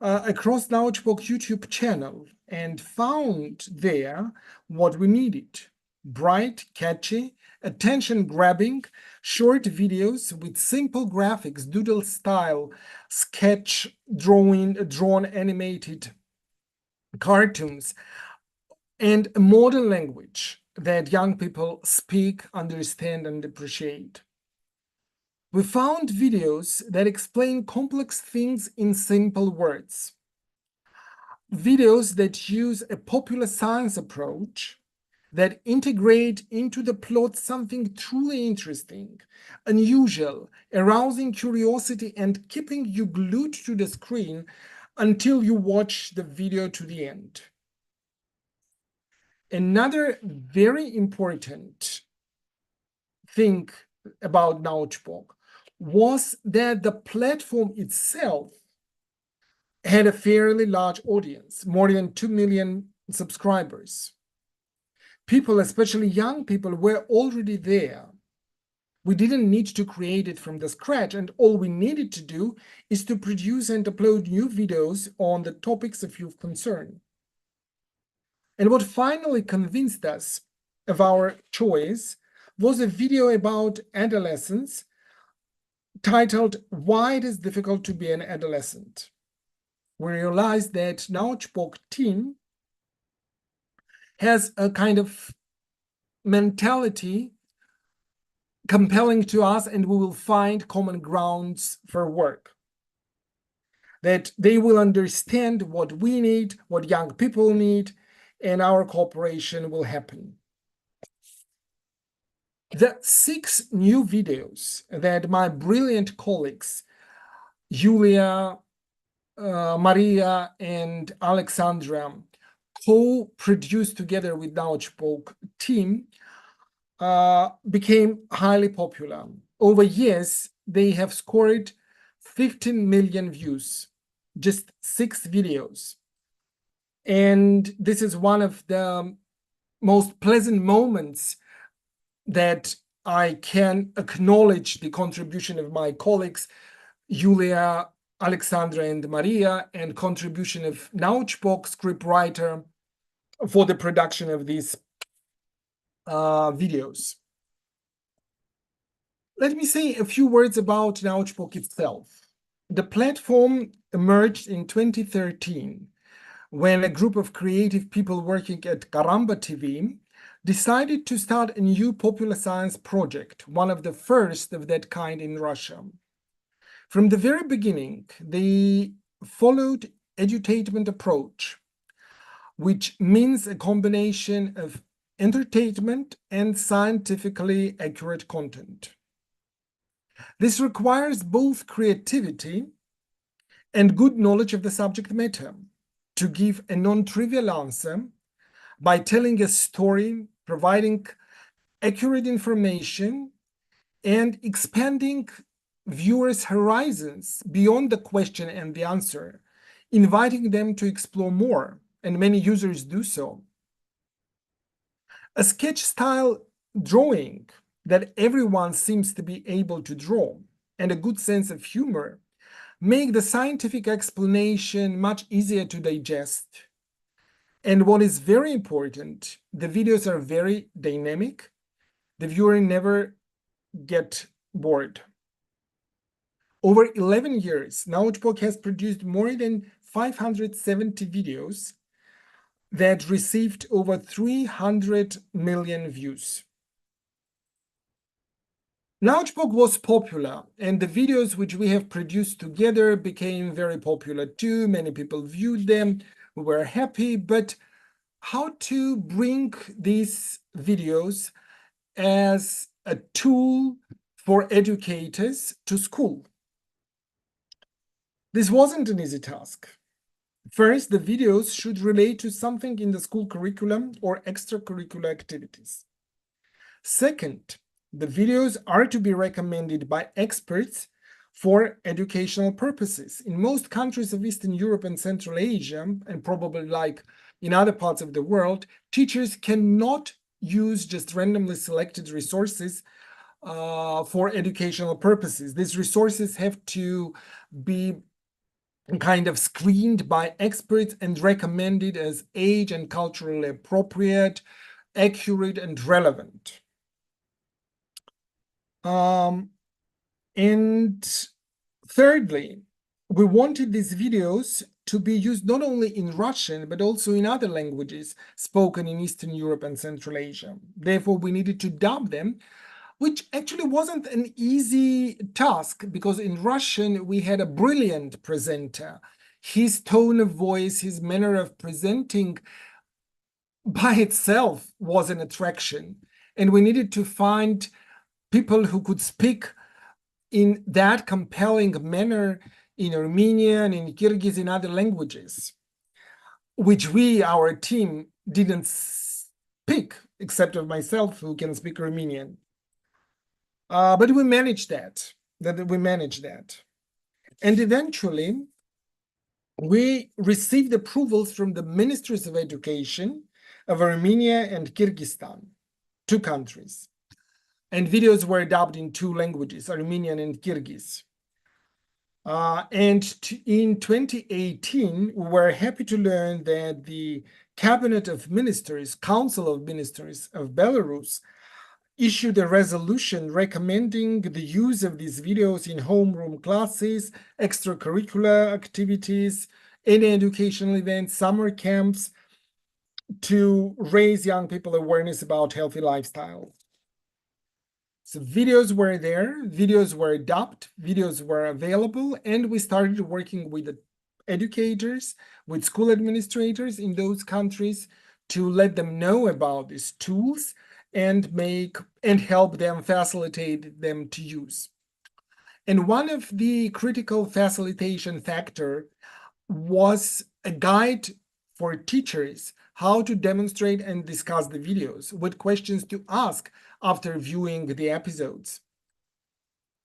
across Nautchbook YouTube channel and found there what we needed. Bright, catchy, attention-grabbing, short videos with simple graphics, doodle style, sketch, drawn animated cartoons, and a modern language that young people speak, understand, and appreciate. we found videos that explain complex things in simple words. Videos that use a popular science approach, that integrate into the plot something truly interesting, unusual, arousing curiosity and keeping you glued to the screen until you watch the video to the end. Another very important thing about Nautchbook was that the platform itself had a fairly large audience, more than 2 million subscribers. People, especially young people, were already there. We didn't need to create it from the scratch, and all we needed to do is to produce and upload new videos on the topics of youth concern. And what finally convinced us of our choice was a video about adolescence titled "Why It is Difficult to Be an Adolescent." We realized that Nautchbook team has a kind of mentality compelling to us, and we will find common grounds for work. That they will understand what we need, what young people need, and our cooperation will happen. The 6 new videos that my brilliant colleagues, Julia, Maria, and Alexandra, co-produced together with Nautchbook team, became highly popular. Over years, they have scored 15 million views, just 6 videos. And this is one of the most pleasant moments that I can acknowledge the contribution of my colleagues, Julia, Alexandra, and Maria, and contribution of Nautchbook scriptwriter for the production of these videos. Let me say a few words about Nautchbook itself. The platform emerged in 2013 when a group of creative people working at Karamba TV decided to start a new popular science project, one of the first of that kind in Russia. From the very beginning, they followed edutainment approach, which means a combination of entertainment and scientifically accurate content. This requires both creativity and good knowledge of the subject matter to give a non-trivial answer by telling a story, providing accurate information, and expanding viewers' horizons beyond the question and the answer, inviting them to explore more, and many users do so. A sketch-style drawing that everyone seems to be able to draw, and a good sense of humor make the scientific explanation much easier to digest. And what is very important, the videos are very dynamic. The viewer never get bored. Over 11 years, Nautchbook has produced more than 570 videos that received over 300 million views. Nautchbook was popular, and the videos which we have produced together became very popular too. Many people viewed them. We were happy, but how to bring these videos as a tool for educators to school? This wasn't an easy task. First, the videos should relate to something in the school curriculum or extracurricular activities. Second, the videos are to be recommended by experts for educational purposes. In most countries of Eastern Europe and Central Asia, and probably like in other parts of the world, teachers cannot use just randomly selected resources for educational purposes. These resources have to be kind of screened by experts and recommended as age and culturally appropriate, accurate, and relevant. And thirdly, we wanted these videos to be used not only in Russian, but also in other languages spoken in Eastern Europe and Central Asia. Therefore, we needed to dub them which actually wasn't an easy task, because in Russian we had a brilliant presenter. His tone of voice, his manner of presenting by itself was an attraction. And we needed to find people who could speak in that compelling manner in Armenian, in Kyrgyz, in other languages, which our team, didn't speak, except of myself, who can speak Armenian. But we managed that. And eventually, we received approvals from the Ministries of Education of Armenia and Kyrgyzstan, 2 countries. And videos were dubbed in 2 languages, Armenian and Kyrgyz. In 2018, we were happy to learn that the Cabinet of Ministers, Council of Ministers of Belarus, issued a resolution recommending the use of these videos in homeroom classes, extracurricular activities, any educational events, summer camps, to raise young people awareness about healthy lifestyle. So videos were there, videos were dubbed, videos were available, and we started working with the educators, with school administrators in those countries to let them know about these tools and help them, facilitate them to use. And one of the critical facilitation factor was a guide for teachers how to demonstrate and discuss the videos, what questions to ask after viewing the episodes.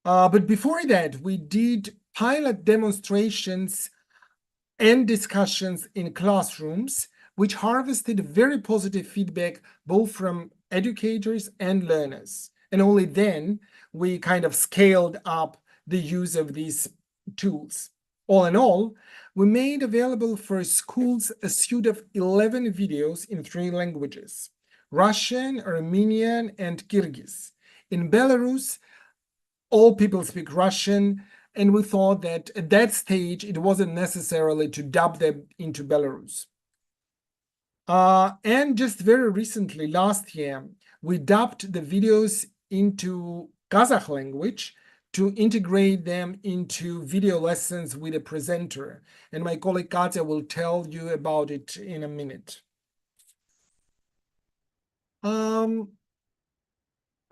But before that, we did pilot demonstrations and discussions in classrooms, which harvested very positive feedback both from educators and learners. And only then we kind of scaled up the use of these tools. All in all, we made available for schools a suite of 11 videos in 3 languages: Russian, Armenian, and Kyrgyz. In Belarus, all people speak Russian, and we thought that at that stage, it wasn't necessarily to dub them into Belarus. And just very recently, last year, we dubbed the videos into Kazakh language to integrate them into video lessons with a presenter. And my colleague Katya will tell you about it in a minute.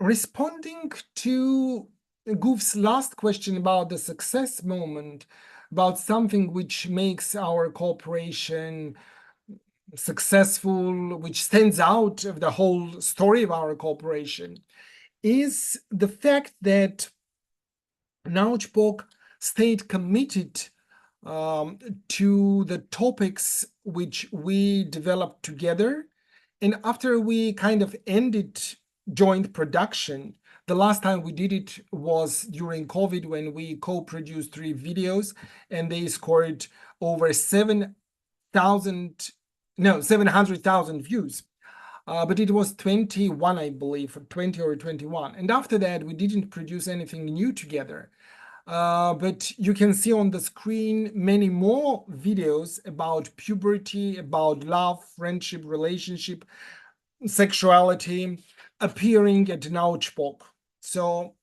Responding to Guf's last question about the success moment, about something which makes our cooperation successful, which stands out of the whole story of our cooperation, is the fact that Nautchpok stayed committed to the topics which we developed together. And after we kind of ended joint production, the last time we did it was during COVID, when we co-produced 3 videos, and they scored over 700,000 views. But it was 21, I believe, 20 or 21. And after that, we didn't produce anything new together. But you can see on the screen many more videos about puberty, about love, friendship, relationship, sexuality appearing at Nautchpok. So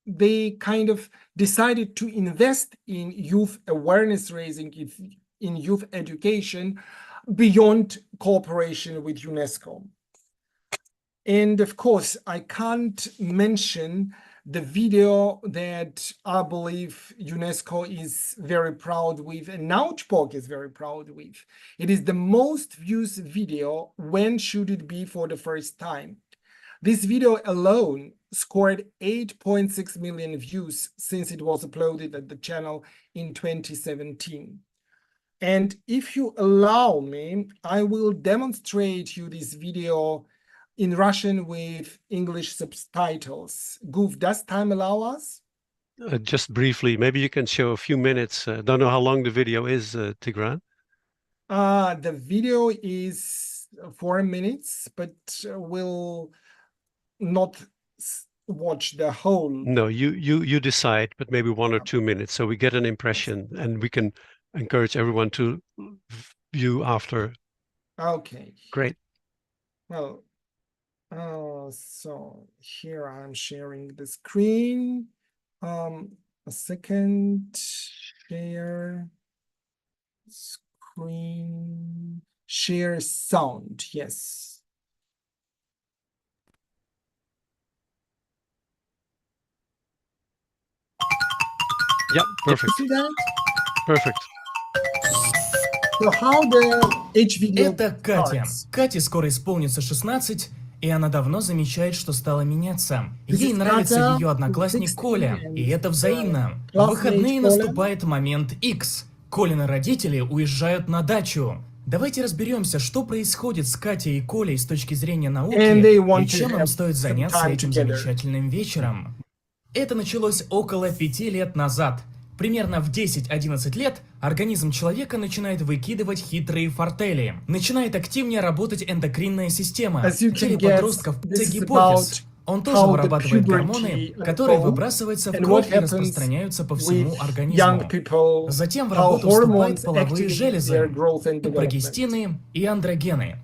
they kind of decided to invest in youth awareness raising, in youth education, beyond cooperation with UNESCO. And of course, I can't mention the video that I believe UNESCO is very proud with, and Nautchpok is very proud with. It is the most viewed video, When Should It Be, for the first time. This video alone scored 8.6 million views since it was uploaded at the channel in 2017. And if you allow me, I will demonstrate you this video in Russian with English subtitles. Guf, does time allow us? Just briefly, maybe you can show a few minutes. Don't know how long the video is, Tigran. The video is 4 minutes, but we'll not watch the whole. No, you decide, but maybe 1 or 2 minutes, so we get an impression, and we can encourage everyone to view after. Okay. Great. Well, So here I'm sharing the screen. A second, share screen, share sound, yes. Yeah, perfect. You see that? Perfect. So how the H-video Это Катя. starts? Кате скоро исполнится 16, и она давно замечает, что стала меняться. This Ей is нравится Katya, ее одноклассник 16, Коля, and и это взаимно. В classmate выходные Коля. наступает момент X. Колины родители уезжают на дачу. Давайте разберемся, что происходит с Катей и Колей с точки зрения науки, And they want и чем to им have стоит some заняться time этим together. замечательным вечером. Это началось около 5 лет назад. Примерно в 10-11 лет организм человека начинает выкидывать хитрые фортели. Начинает активнее работать эндокринная система. As you В теле can guess, подростков this is гипофиз. about Он тоже how the вырабатывает puberty гормоны, которые unfolds выбрасываются в and кровь what и happens распространяются по всему with young организму. people, Затем в how работу вступают hormones половые activate железы, their growth and development. прогестины и андрогены.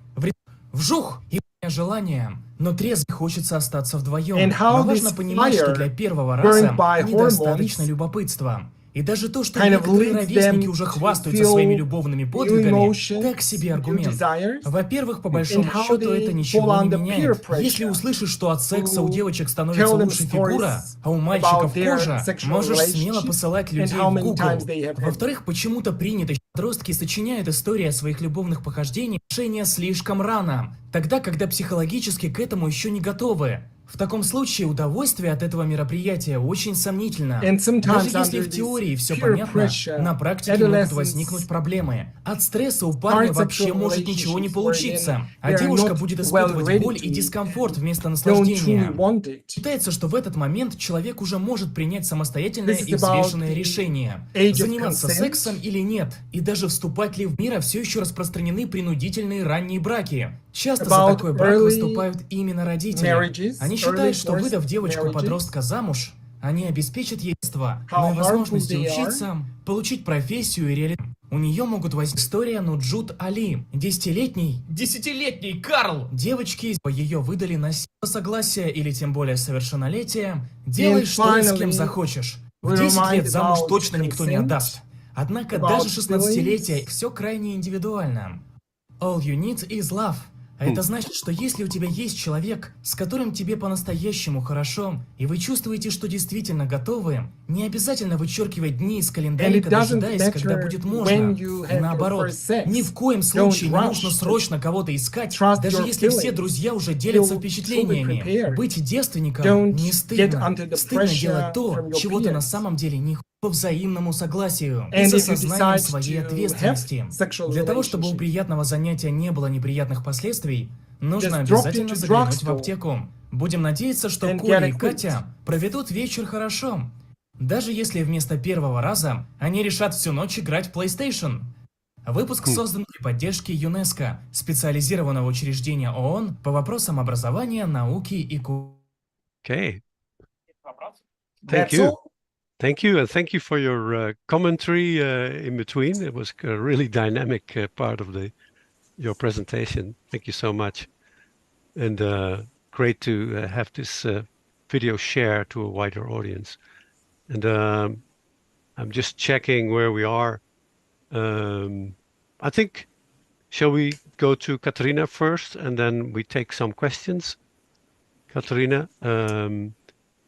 Вжух! И желание, но трезвый хочется остаться вдвоем. And how Но важно this понимать, что fire для первого раза burned by недостаточно hormones любопытства. И даже то, что kind of некоторые leads ровесники them уже to хвастаются feel своими любовными new подвигами, emotions, так себе new аргумент. desires, Во-первых, по and большому how счету это they ничего fall не under меняет. peer Если pressure услышишь, что от секса у to девочек tell становится them лучше фигура, stories а у мальчиков about their кожа, sexual можешь смело relationships посылать and людей how в many Google. times they have had Во-вторых, почему-то принято, что подростки сочиняют истории о своих любовных похождениях слишком рано, тогда, когда психологически к этому еще не готовы. В таком случае удовольствие от этого мероприятия очень сомнительно. And sometimes Даже если under в this теории все peer понятно, pressure, на практике могут adolescents возникнуть проблемы. От стресса у парня start вообще sexual может ничего не relationships получиться, wherein а they are девушка not будет well испытывать ready боль to и it дискомфорт вместо don't truly наслаждения. want it. Считается, что в этот момент человек уже может принять самостоятельное This is и about взвешенное the решение, age of заниматься consent. сексом или нет, и даже вступать ли в мир. Все еще распространены принудительные ранние браки. Часто за About такой брак early выступают именно родители. marriages, Они early считают, что forced выдав marriages. девочку-подростка замуж, они обеспечат ей детство, How но и возможность harmful they are. учиться, получить профессию и реализовать. У нее могут возникнуть история Нуджут Али, десятилетний Карл. Девочки ее выдали на согласие или тем более совершеннолетие. Делай что с кем finally, захочешь. В we 10 лет remind замуж about точно никто не consent, отдаст. Однако about даже 16-летие feelings. все крайне индивидуально. All you need is love. А это значит, что если у тебя есть человек, с которым тебе по-настоящему хорошо, и вы чувствуете, что действительно готовы, не обязательно вычеркивать дни из And календарика, it doesn't дожидаясь, когда matter будет when можно. you have И your наоборот, first sex. ни в коем Don't случае не rush. нужно срочно кого-то искать, Trust даже your если все feelings. друзья уже делятся Feel впечатлениями. truly prepared. Быть девственником Don't не get стыдно. under the Стыдно pressure делать то, from your чего ты на peers. самом деле не хочешь, по взаимному согласию и And с if you осознанием decide своей to ответственности. have sexual Для того, чтобы у relationship, приятного занятия не было неприятных последствий, нужно just drop обязательно into заглянуть в drugstore аптеку. Будем надеяться, что and Коля get и equipped. Катя проведут вечер хорошо. Даже если вместо первого раза они решат всю ночь играть в PlayStation. Выпуск создан при поддержке ЮНЕСКО, специализированного учреждения ООН по вопросам образования, науки и культуры. Okay. Thank That's you. all. Thank you. And thank you for your commentary in between. It was a really dynamic part of your presentation. Thank you so much. And great to have this video share to a wider audience. And I'm just checking where we are. I think, shall we go to Katarina first and then we take some questions? Katarina,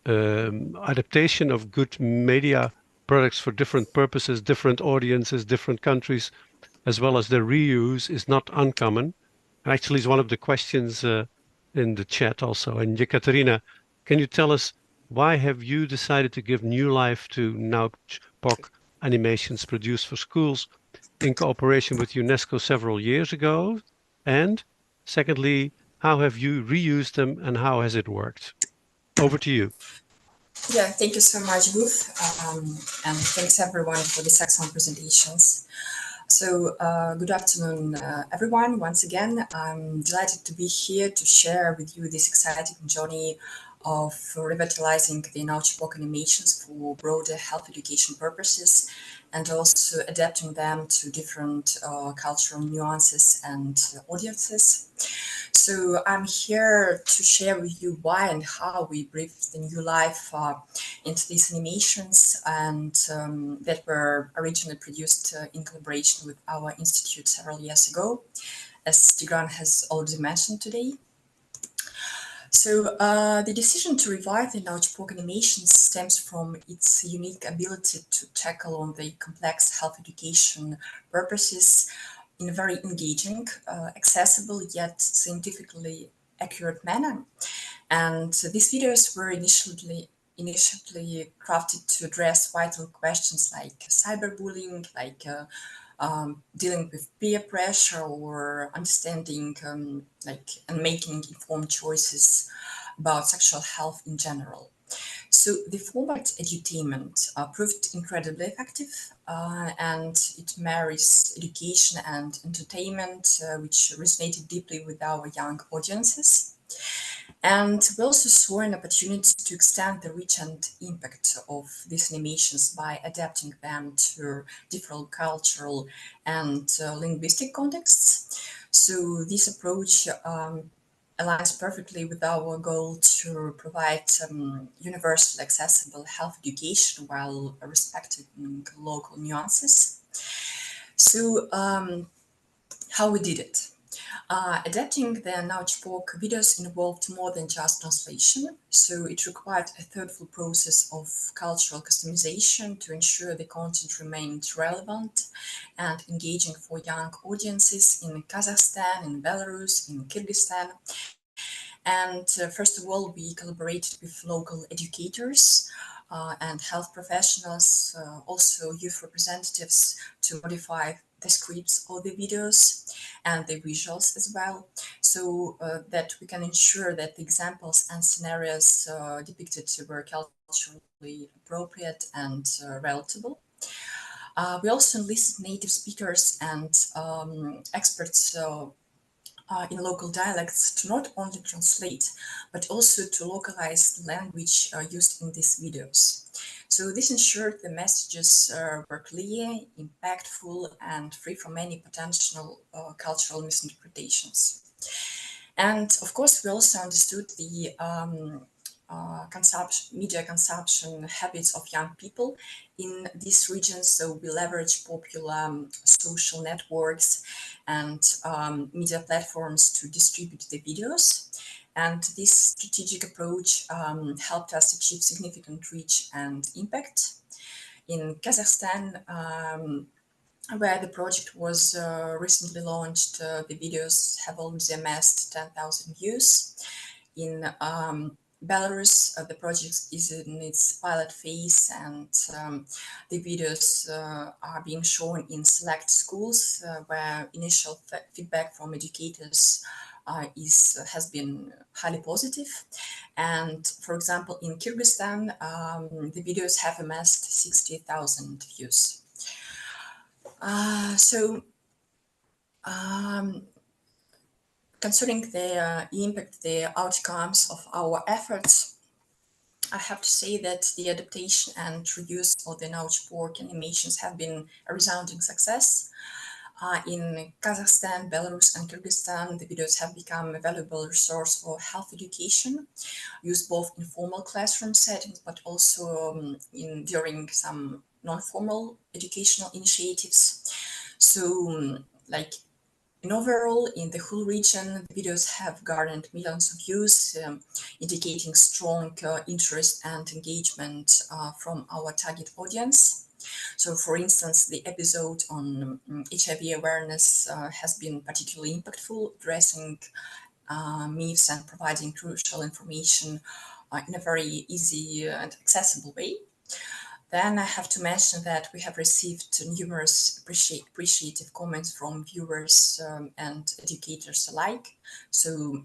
adaptation of good media products for different purposes, different audiences, different countries, as well as their reuse is not uncommon. Actually, it's one of the questions in the chat also. And Katarina, can you tell us why have you decided to give new life to Naukpok animations produced for schools in cooperation with UNESCO several years ago? And secondly, how have you reused them and how has it worked? Over to you. Yeah, thank you so much, Booth. And thanks everyone for these excellent presentations. So good afternoon, everyone. Once again, I'm delighted to be here to share with you this exciting journey of revitalizing the Naukpok animations for broader health education purposes and also adapting them to different cultural nuances and audiences. So I'm here to share with you why and how we breathed the new life into these animations, and that were originally produced in collaboration with our institute several years ago, as Tigran has already mentioned today. So the decision to revive the Nautchpok animation stems from its unique ability to tackle on the complex health education purposes in a very engaging, accessible, yet scientifically accurate manner. And these videos were initially crafted to address vital questions like cyberbullying, like dealing with peer pressure, or understanding and making informed choices about sexual health in general. So the format edutainment proved incredibly effective, and it marries education and entertainment, which resonated deeply with our young audiences. And we also saw an opportunity to extend the reach and impact of these animations by adapting them to different cultural and linguistic contexts. So this approach aligns perfectly with our goal to provide universal accessible health education while respecting local nuances. So how we did it? Adapting the Nautchpok videos involved more than just translation, so it required a thoughtful process of cultural customization to ensure the content remained relevant and engaging for young audiences in Kazakhstan, in Belarus, in Kyrgyzstan. And first of all, we collaborated with local educators and health professionals, also youth representatives, to modify the scripts of the videos and the visuals as well, so that we can ensure that the examples and scenarios depicted were culturally appropriate and relatable. We also enlisted native speakers and experts in local dialects to not only translate, but also to localize the language used in these videos. So this ensured the messages were clear, impactful, and free from any potential cultural misinterpretations. And of course, we also understood the media consumption habits of young people in these regions. So we leverage popular social networks and media platforms to distribute the videos. And this strategic approach helped us achieve significant reach and impact. In Kazakhstan, where the project was recently launched, the videos have already amassed 10,000 views. In Belarus, the project is in its pilot phase, and the videos are being shown in select schools where initial feedback from educators has been highly positive. And for example, in Kyrgyzstan, the videos have amassed 60,000 views. Concerning the impact, the outcomes of our efforts, I have to say that the adaptation and reuse of the Nautchpok animations have been a resounding success. In Kazakhstan, Belarus, and Kyrgyzstan, the videos have become a valuable resource for health education, used both in formal classroom settings, but also during some non-formal educational initiatives. So, in overall, in the whole region, the videos have garnered millions of views, indicating strong interest and engagement from our target audience. So, for instance, the episode on HIV awareness has been particularly impactful, addressing myths and providing crucial information in a very easy and accessible way. Then I have to mention that we have received numerous appreciative comments from viewers and educators alike. So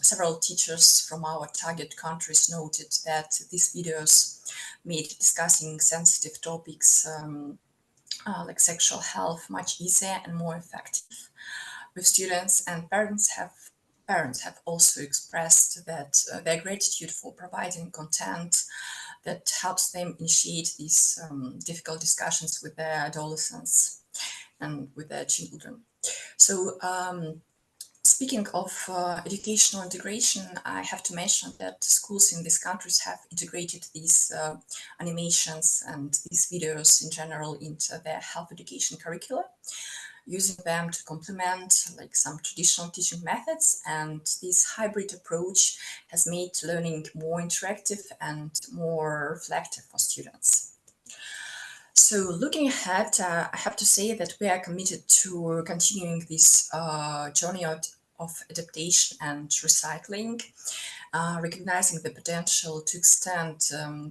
several teachers from our target countries noted that these videos made discussing sensitive topics like sexual health much easier and more effective. With students and parents have also expressed that their gratitude for providing content that helps them initiate these difficult discussions with their adolescents and with their children. So Speaking of educational integration, I have to mention that schools in these countries have integrated these animations and these videos in general into their health education curricula, using them to complement like some traditional teaching methods. And this hybrid approach has made learning more interactive and more reflective for students. So looking ahead, I have to say that we are committed to continuing this journey of adaptation and recycling, recognizing the potential to extend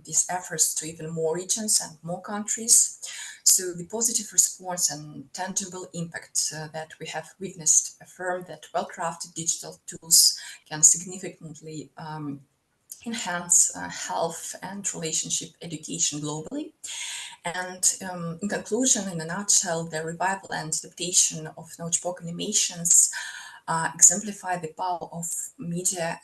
these efforts to even more regions and more countries. So the positive response and tangible impact that we have witnessed affirm that well-crafted digital tools can significantly enhance health and relationship education globally. And in conclusion, in a nutshell, the revival and adaptation of Nautchbok animations exemplify the power of media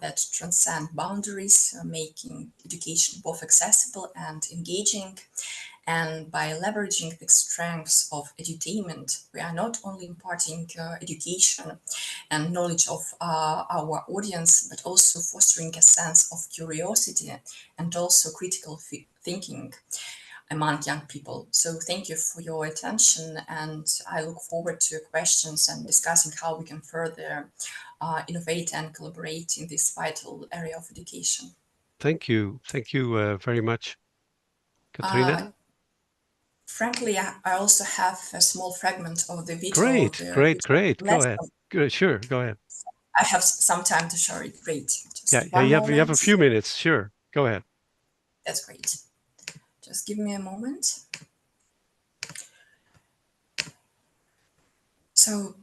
that transcend boundaries, making education both accessible and engaging. And by leveraging the strengths of edutainment, we are not only imparting education and knowledge of our audience, but also fostering a sense of curiosity and also critical thinking among young people. So thank you for your attention, and I look forward to your questions and discussing how we can further innovate and collaborate in this vital area of education. Thank you very much, Katrina. Frankly, I also have a small fragment of the video. Great. Go ahead. Sure, go ahead. I have some time to show it. Great. You have a few minutes. Sure, go ahead. That's great. Just give me a moment. So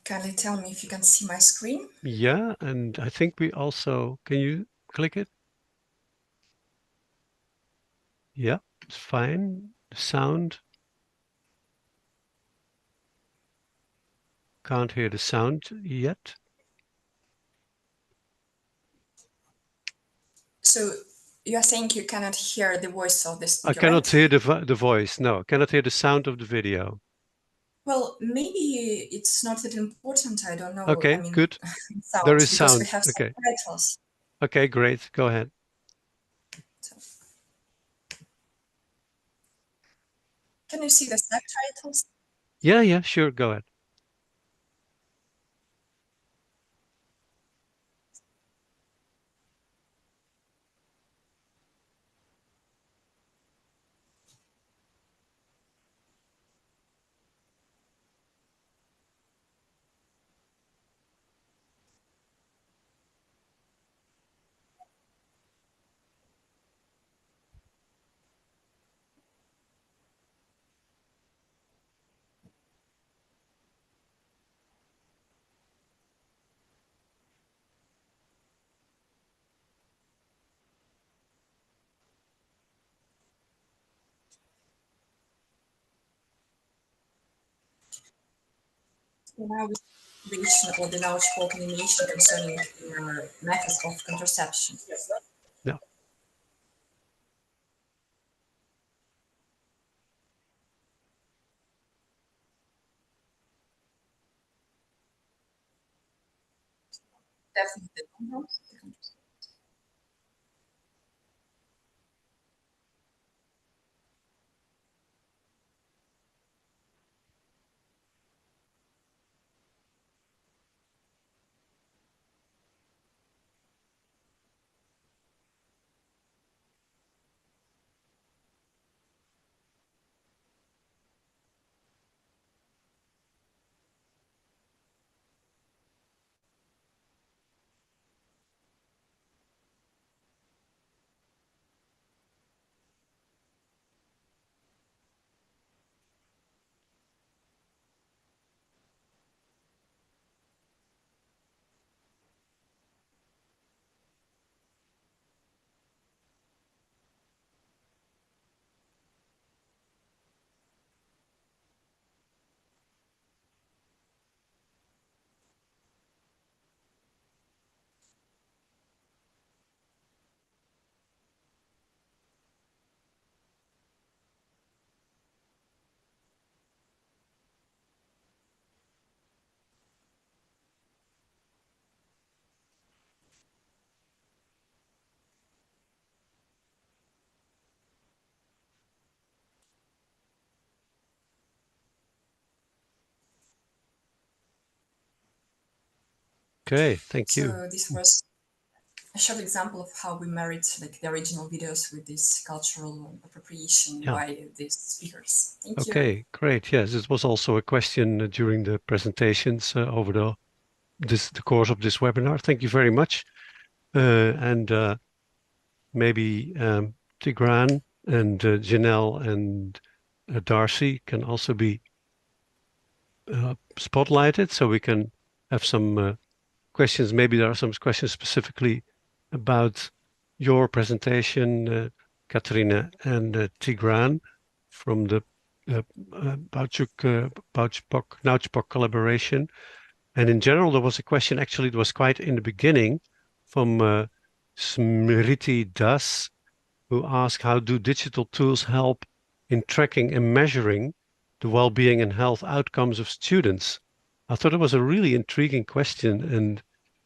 kindly tell me if you can see my screen. Yeah, and I think we also, can you click it? Yeah, it's fine. The sound. Can't hear the sound yet. So you are saying you cannot hear the voice of this? I cannot hear the voice. No, I cannot hear the sound of the video. Well, maybe it's not that important. I don't know. Okay, I mean, good. sound, There is because sound. we have Okay. subtitles. Okay, great. Go ahead. So, can you see the subtitles? Yeah, sure. Go ahead. Now we reach the now spoken animation concerning methods of contraception. Yeah. Definitely. Okay, thank you. So this was a short example of how we married like the original videos with this cultural appropriation by these speakers. Thank you. Okay, great. Yes, this was also a question during the presentations over the course of this webinar. Thank you very much. And maybe Tigran and Janelle and Darcy can also be spotlighted, so we can have some questions. Maybe there are some questions specifically about your presentation, Katerina and Tigran, from the Nautchpok collaboration. And in general, there was a question, actually, it was quite in the beginning, from Smriti Das, who asked, how do digital tools help in tracking and measuring the well-being and health outcomes of students? I thought it was a really intriguing question, and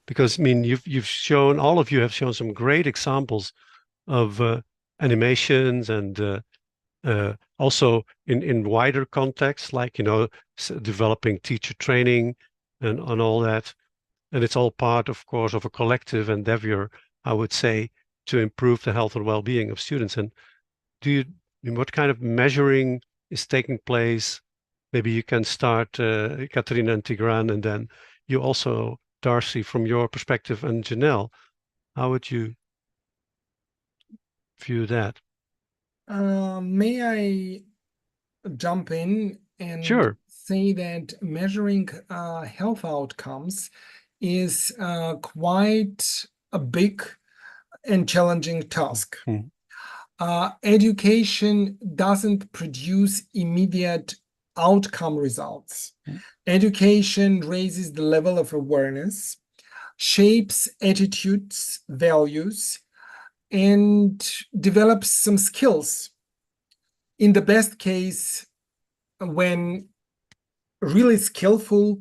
because I mean, you've shown, all of you have shown some great examples of animations and also in wider contexts, like developing teacher training and all that, and it's all part, of course, of a collective endeavor, I would say, to improve the health and well-being of students. And what kind of measuring is taking place? Maybe you can start, Katerina and Tigran, and then you also, Darcy, from your perspective, and Janelle, how would you view that? May I jump in and say that measuring health outcomes is quite a big and challenging task. Education doesn't produce immediate outcome results. Education raises the level of awareness, shapes attitudes, values, and develops some skills. In the best case, when really skillful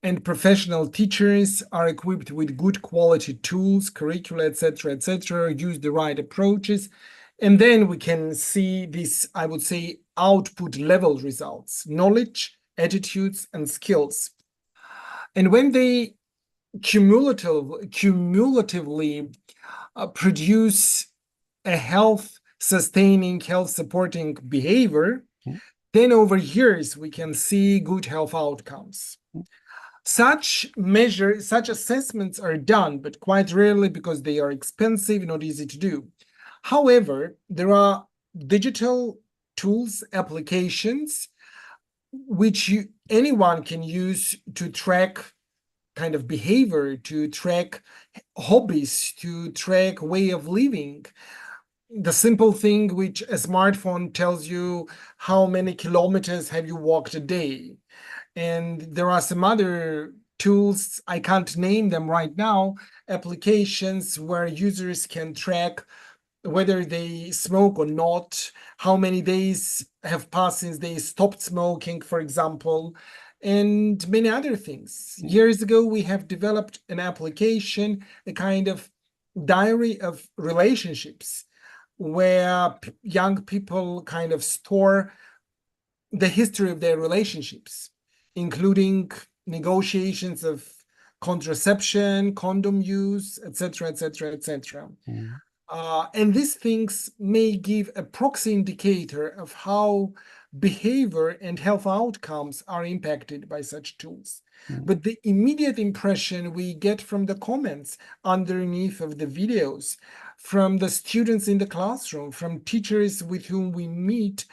and professional teachers are equipped with good quality tools, curricula, etc., use the right approaches, and then we can see this, I would say, output level results, knowledge, attitudes, and skills. And when they cumulatively produce a health-sustaining, health-supporting behavior, then over years we can see good health outcomes. Such assessments are done, but quite rarely because they are expensive, not easy to do. However, there are digital tools, applications, which anyone can use to track kind of behavior, to track hobbies, to track way of living. The simple thing which a smartphone tells you how many kilometers have you walked a day. And there are some other tools, I can't name them right now, applications where users can track whether they smoke or not, how many days have passed since they stopped smoking, for example, and many other things. Years ago, we have developed an application, a kind of diary of relationships, where young people kind of store the history of their relationships, including negotiations of contraception, condom use, etc., etc. And these things may give a proxy indicator of how behavior and health outcomes are impacted by such tools. But the immediate impression we get from the comments underneath of the videos, from the students in the classroom, from teachers with whom we meet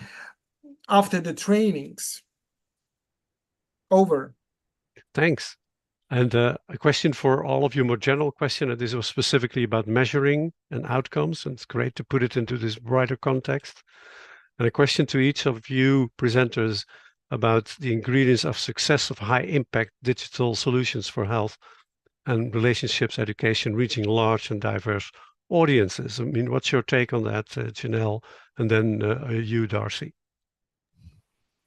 after the trainings. Over. Thanks. And a question for all of you, more general question, and this was specifically about measuring and outcomes, and it's great to put it into this wider context. And a question to each of you presenters about the ingredients of success of high-impact digital solutions for health and relationships education, reaching large and diverse audiences. I mean, what's your take on that, Janelle? And then you, Darcy.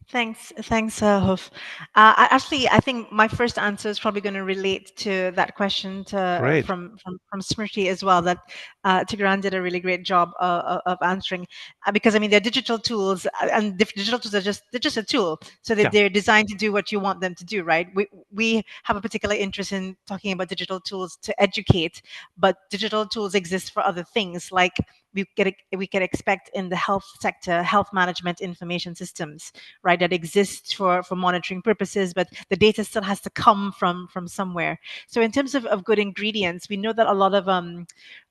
Thanks, Hoof. I think my first answer is probably going to relate to that question Great. from Smriti as well. That Tigran did a really great job of answering, because I mean they're digital tools, and digital tools they're just a tool, so they're designed to do what you want them to do, right? We have a particular interest in talking about digital tools to educate, but digital tools exist for other things, like we can expect in the health sector, health management information systems, right, that exists for monitoring purposes, but the data still has to come from somewhere. So in terms of good ingredients, we know that a lot of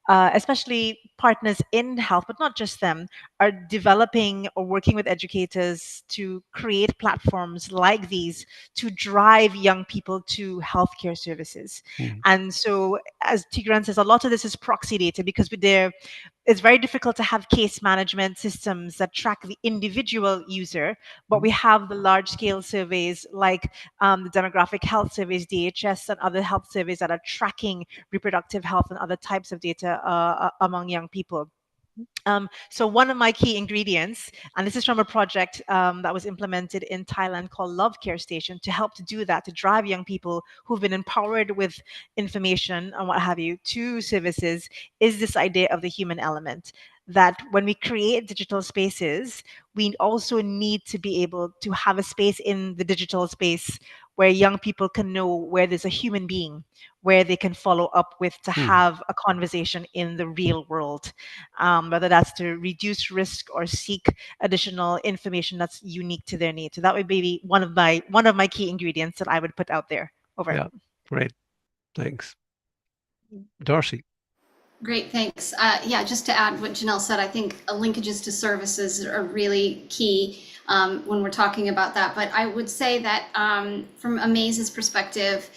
especially partners in health, but not just them, are developing or working with educators to create platforms like these to drive young people to healthcare services. And so, as Tigran says, a lot of this is proxy data, because it's very difficult to have case management systems that track the individual user, but we have the large scale surveys like the demographic health surveys, DHS, and other health surveys that are tracking reproductive health and other types of data among young people. So one of my key ingredients, and this is from a project that was implemented in Thailand called Love Care Station, to help to do that, to drive young people who've been empowered with information and what have you to services, is this idea of the human element. That when we create digital spaces, we also need to be able to have a space in the digital space where young people can know where there's a human being, where they can follow up with to have a conversation in the real world, whether that's to reduce risk or seek additional information that's unique to their needs. So that would be one of my key ingredients that I would put out there. Over. Yeah, great. Thanks. Darcy. Great, thanks. Yeah, just to add what Janelle said, I think linkages to services are really key when we're talking about that. But I would say that from Amaze's perspective,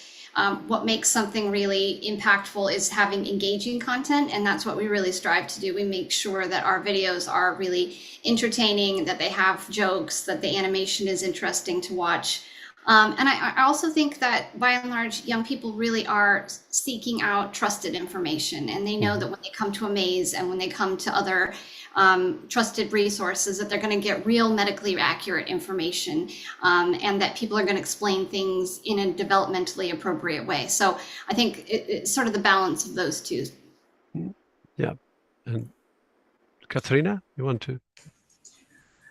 what makes something really impactful is having engaging content, and that's what we really strive to do. We make sure that our videos are really entertaining, that they have jokes, that the animation is interesting to watch. And I also think that by and large, young people really are seeking out trusted information, and they know that when they come to Amaze and when they come to other trusted resources, that they're going to get real medically accurate information, and that people are going to explain things in a developmentally appropriate way. So I think it's sort of the balance of those two. Yeah. And Katrina, you want to?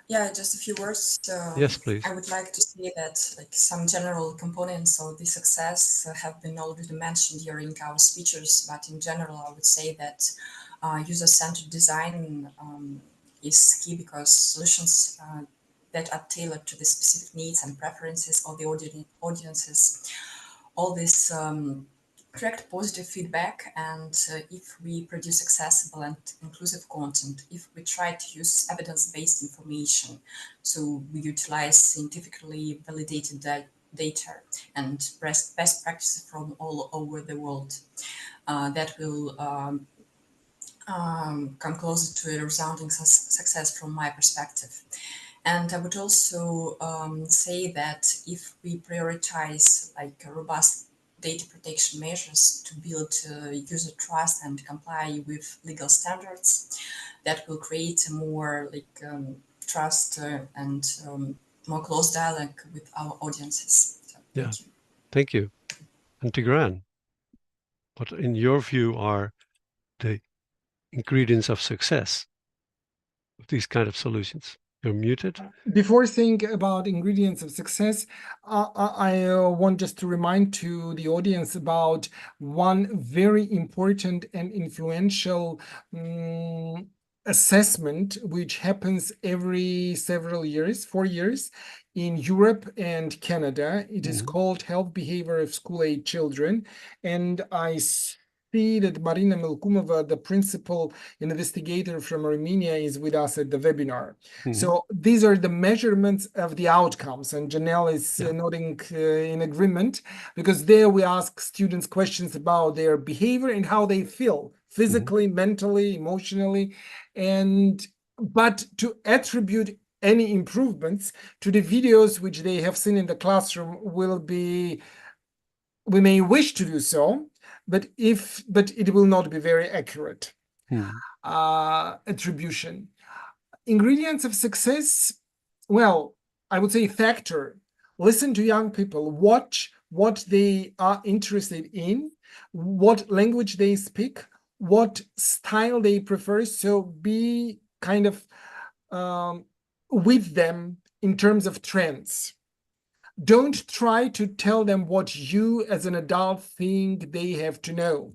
Yeah, just a few words. Yes, please. I would like to say that some general components of the success have been already mentioned during our speeches, but in general, I would say that user-centered design is key, because solutions that are tailored to the specific needs and preferences of the audiences, all this correct positive feedback, and if we produce accessible and inclusive content, if we try to use evidence-based information, so we utilize scientifically validated data and best practices from all over the world, that will come closer to a resounding success from my perspective. And I would also say that if we prioritize robust data protection measures to build user trust and comply with legal standards, that will create a more trust and more close dialogue with our audiences. So, thank you. And Tigran, what in your view are the ingredients of success of these kind of solutions? You're muted. Before thinking about ingredients of success, I want just to remind to the audience about one very important and influential assessment, which happens every several years, 4 years, in Europe and Canada. It is called Health Behavior of School-Age Children. And I see that Marina Melkumova, the principal investigator from Armenia, is with us at the webinar. So these are the measurements of the outcomes, and Janelle is nodding in agreement, because there we ask students questions about their behavior and how they feel physically, mentally, emotionally, but to attribute any improvements to the videos which they have seen in the classroom we may wish to do so, but it will not be very accurate attribution. Ingredients of success, well, I would say, factor. Listen to young people, watch what they are interested in, what language they speak, what style they prefer. So be kind of with them in terms of trends. Don't try to tell them what you as an adult think they have to know.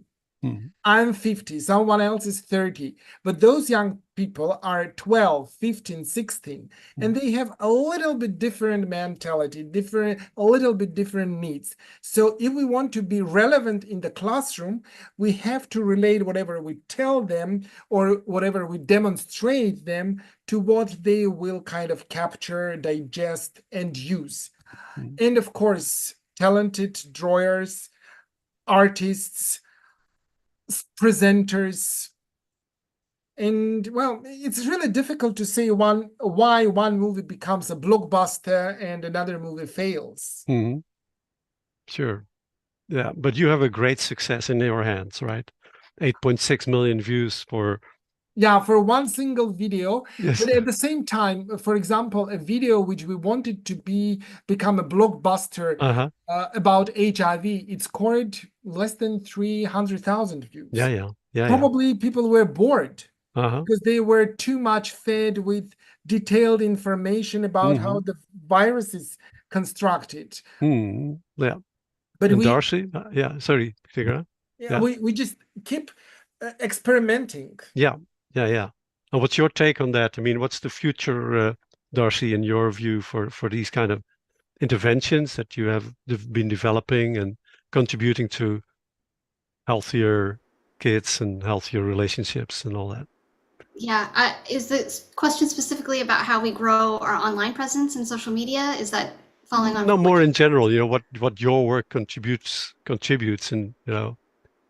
I'm 50, someone else is 30, but those young people are 12, 15, 16, and they have a little bit different mentality, a little bit different needs. So if we want to be relevant in the classroom, we have to relate whatever we tell them or whatever we demonstrate them to what they will kind of capture, digest, and use. And of course, talented drawers, artists, presenters, and well, it's really difficult to say why one movie becomes a blockbuster and another movie fails. Sure. Yeah, but you have a great success in your hands, right? 8.6 million views for one single video. Yes. But at the same time, for example, a video which we wanted to become a blockbuster about HIV, it scored less than 300,000 views. Yeah. Probably people were bored because they were too much fed with detailed information about how the virus is constructed. Yeah. But and Darcy, sorry, Tigra. We just keep experimenting. Yeah. And what's your take on that? I mean, what's the future, Darcy, in your view, for these kind of interventions that you have been developing and contributing to healthier kids and healthier relationships and all that? Yeah, is the question specifically about how we grow our online presence in social media? Is that following on? No, more in general, what your work contributes and, and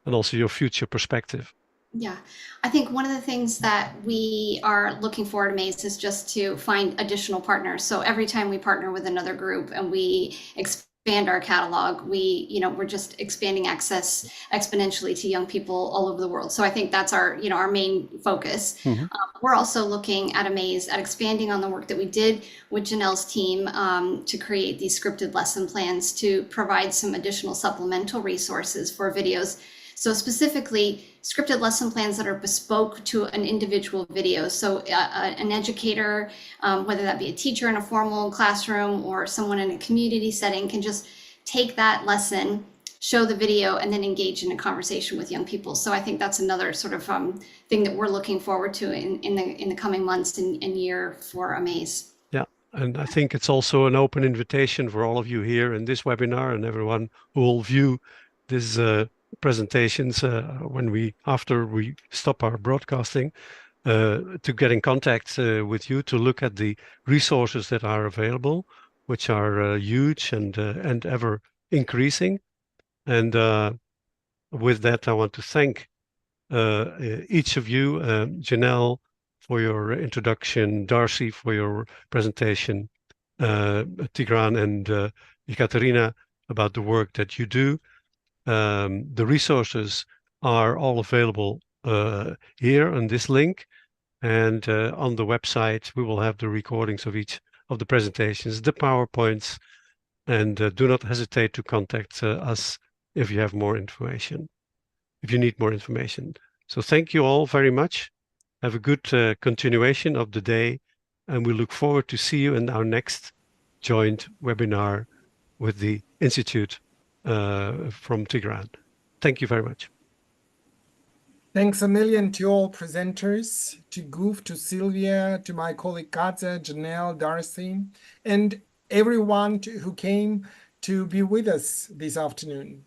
also your future perspective. Yeah, I think one of the things that we are looking for at Amaze is just to find additional partners. So every time we partner with another group and we expand our catalog, we're just expanding access exponentially to young people all over the world. So I think that's our main focus. We're also looking at Amaze at expanding on the work that we did with Janelle's team to create these scripted lesson plans to provide some additional supplemental resources for videos. So specifically, scripted lesson plans that are bespoke to an individual video. So an educator, whether that be a teacher in a formal classroom or someone in a community setting, can just take that lesson, show the video, and then engage in a conversation with young people. So I think that's another sort of thing that we're looking forward to in the coming months and year for Amaze. Yeah, and I think it's also an open invitation for all of you here in this webinar and everyone who will view this presentations after we stop our broadcasting, to get in contact with you, to look at the resources that are available, which are huge and ever increasing. And with that, I want to thank each of you, Janelle for your introduction, Darcy for your presentation, Tigran and Ekaterina about the work that you do. The resources are all available here on this link, and on the website we will have the recordings of each of the presentations, the PowerPoints, and do not hesitate to contact us if you have more information, if you need more information. So thank you all very much. Have a good continuation of the day, and we look forward to see you in our next joint webinar with the Institute from Tigran. Thank you very much. Thanks a million to all presenters, to Goof, to Sylvia, to my colleague Katja, Janelle, Darcy, and everyone who came to be with us this afternoon.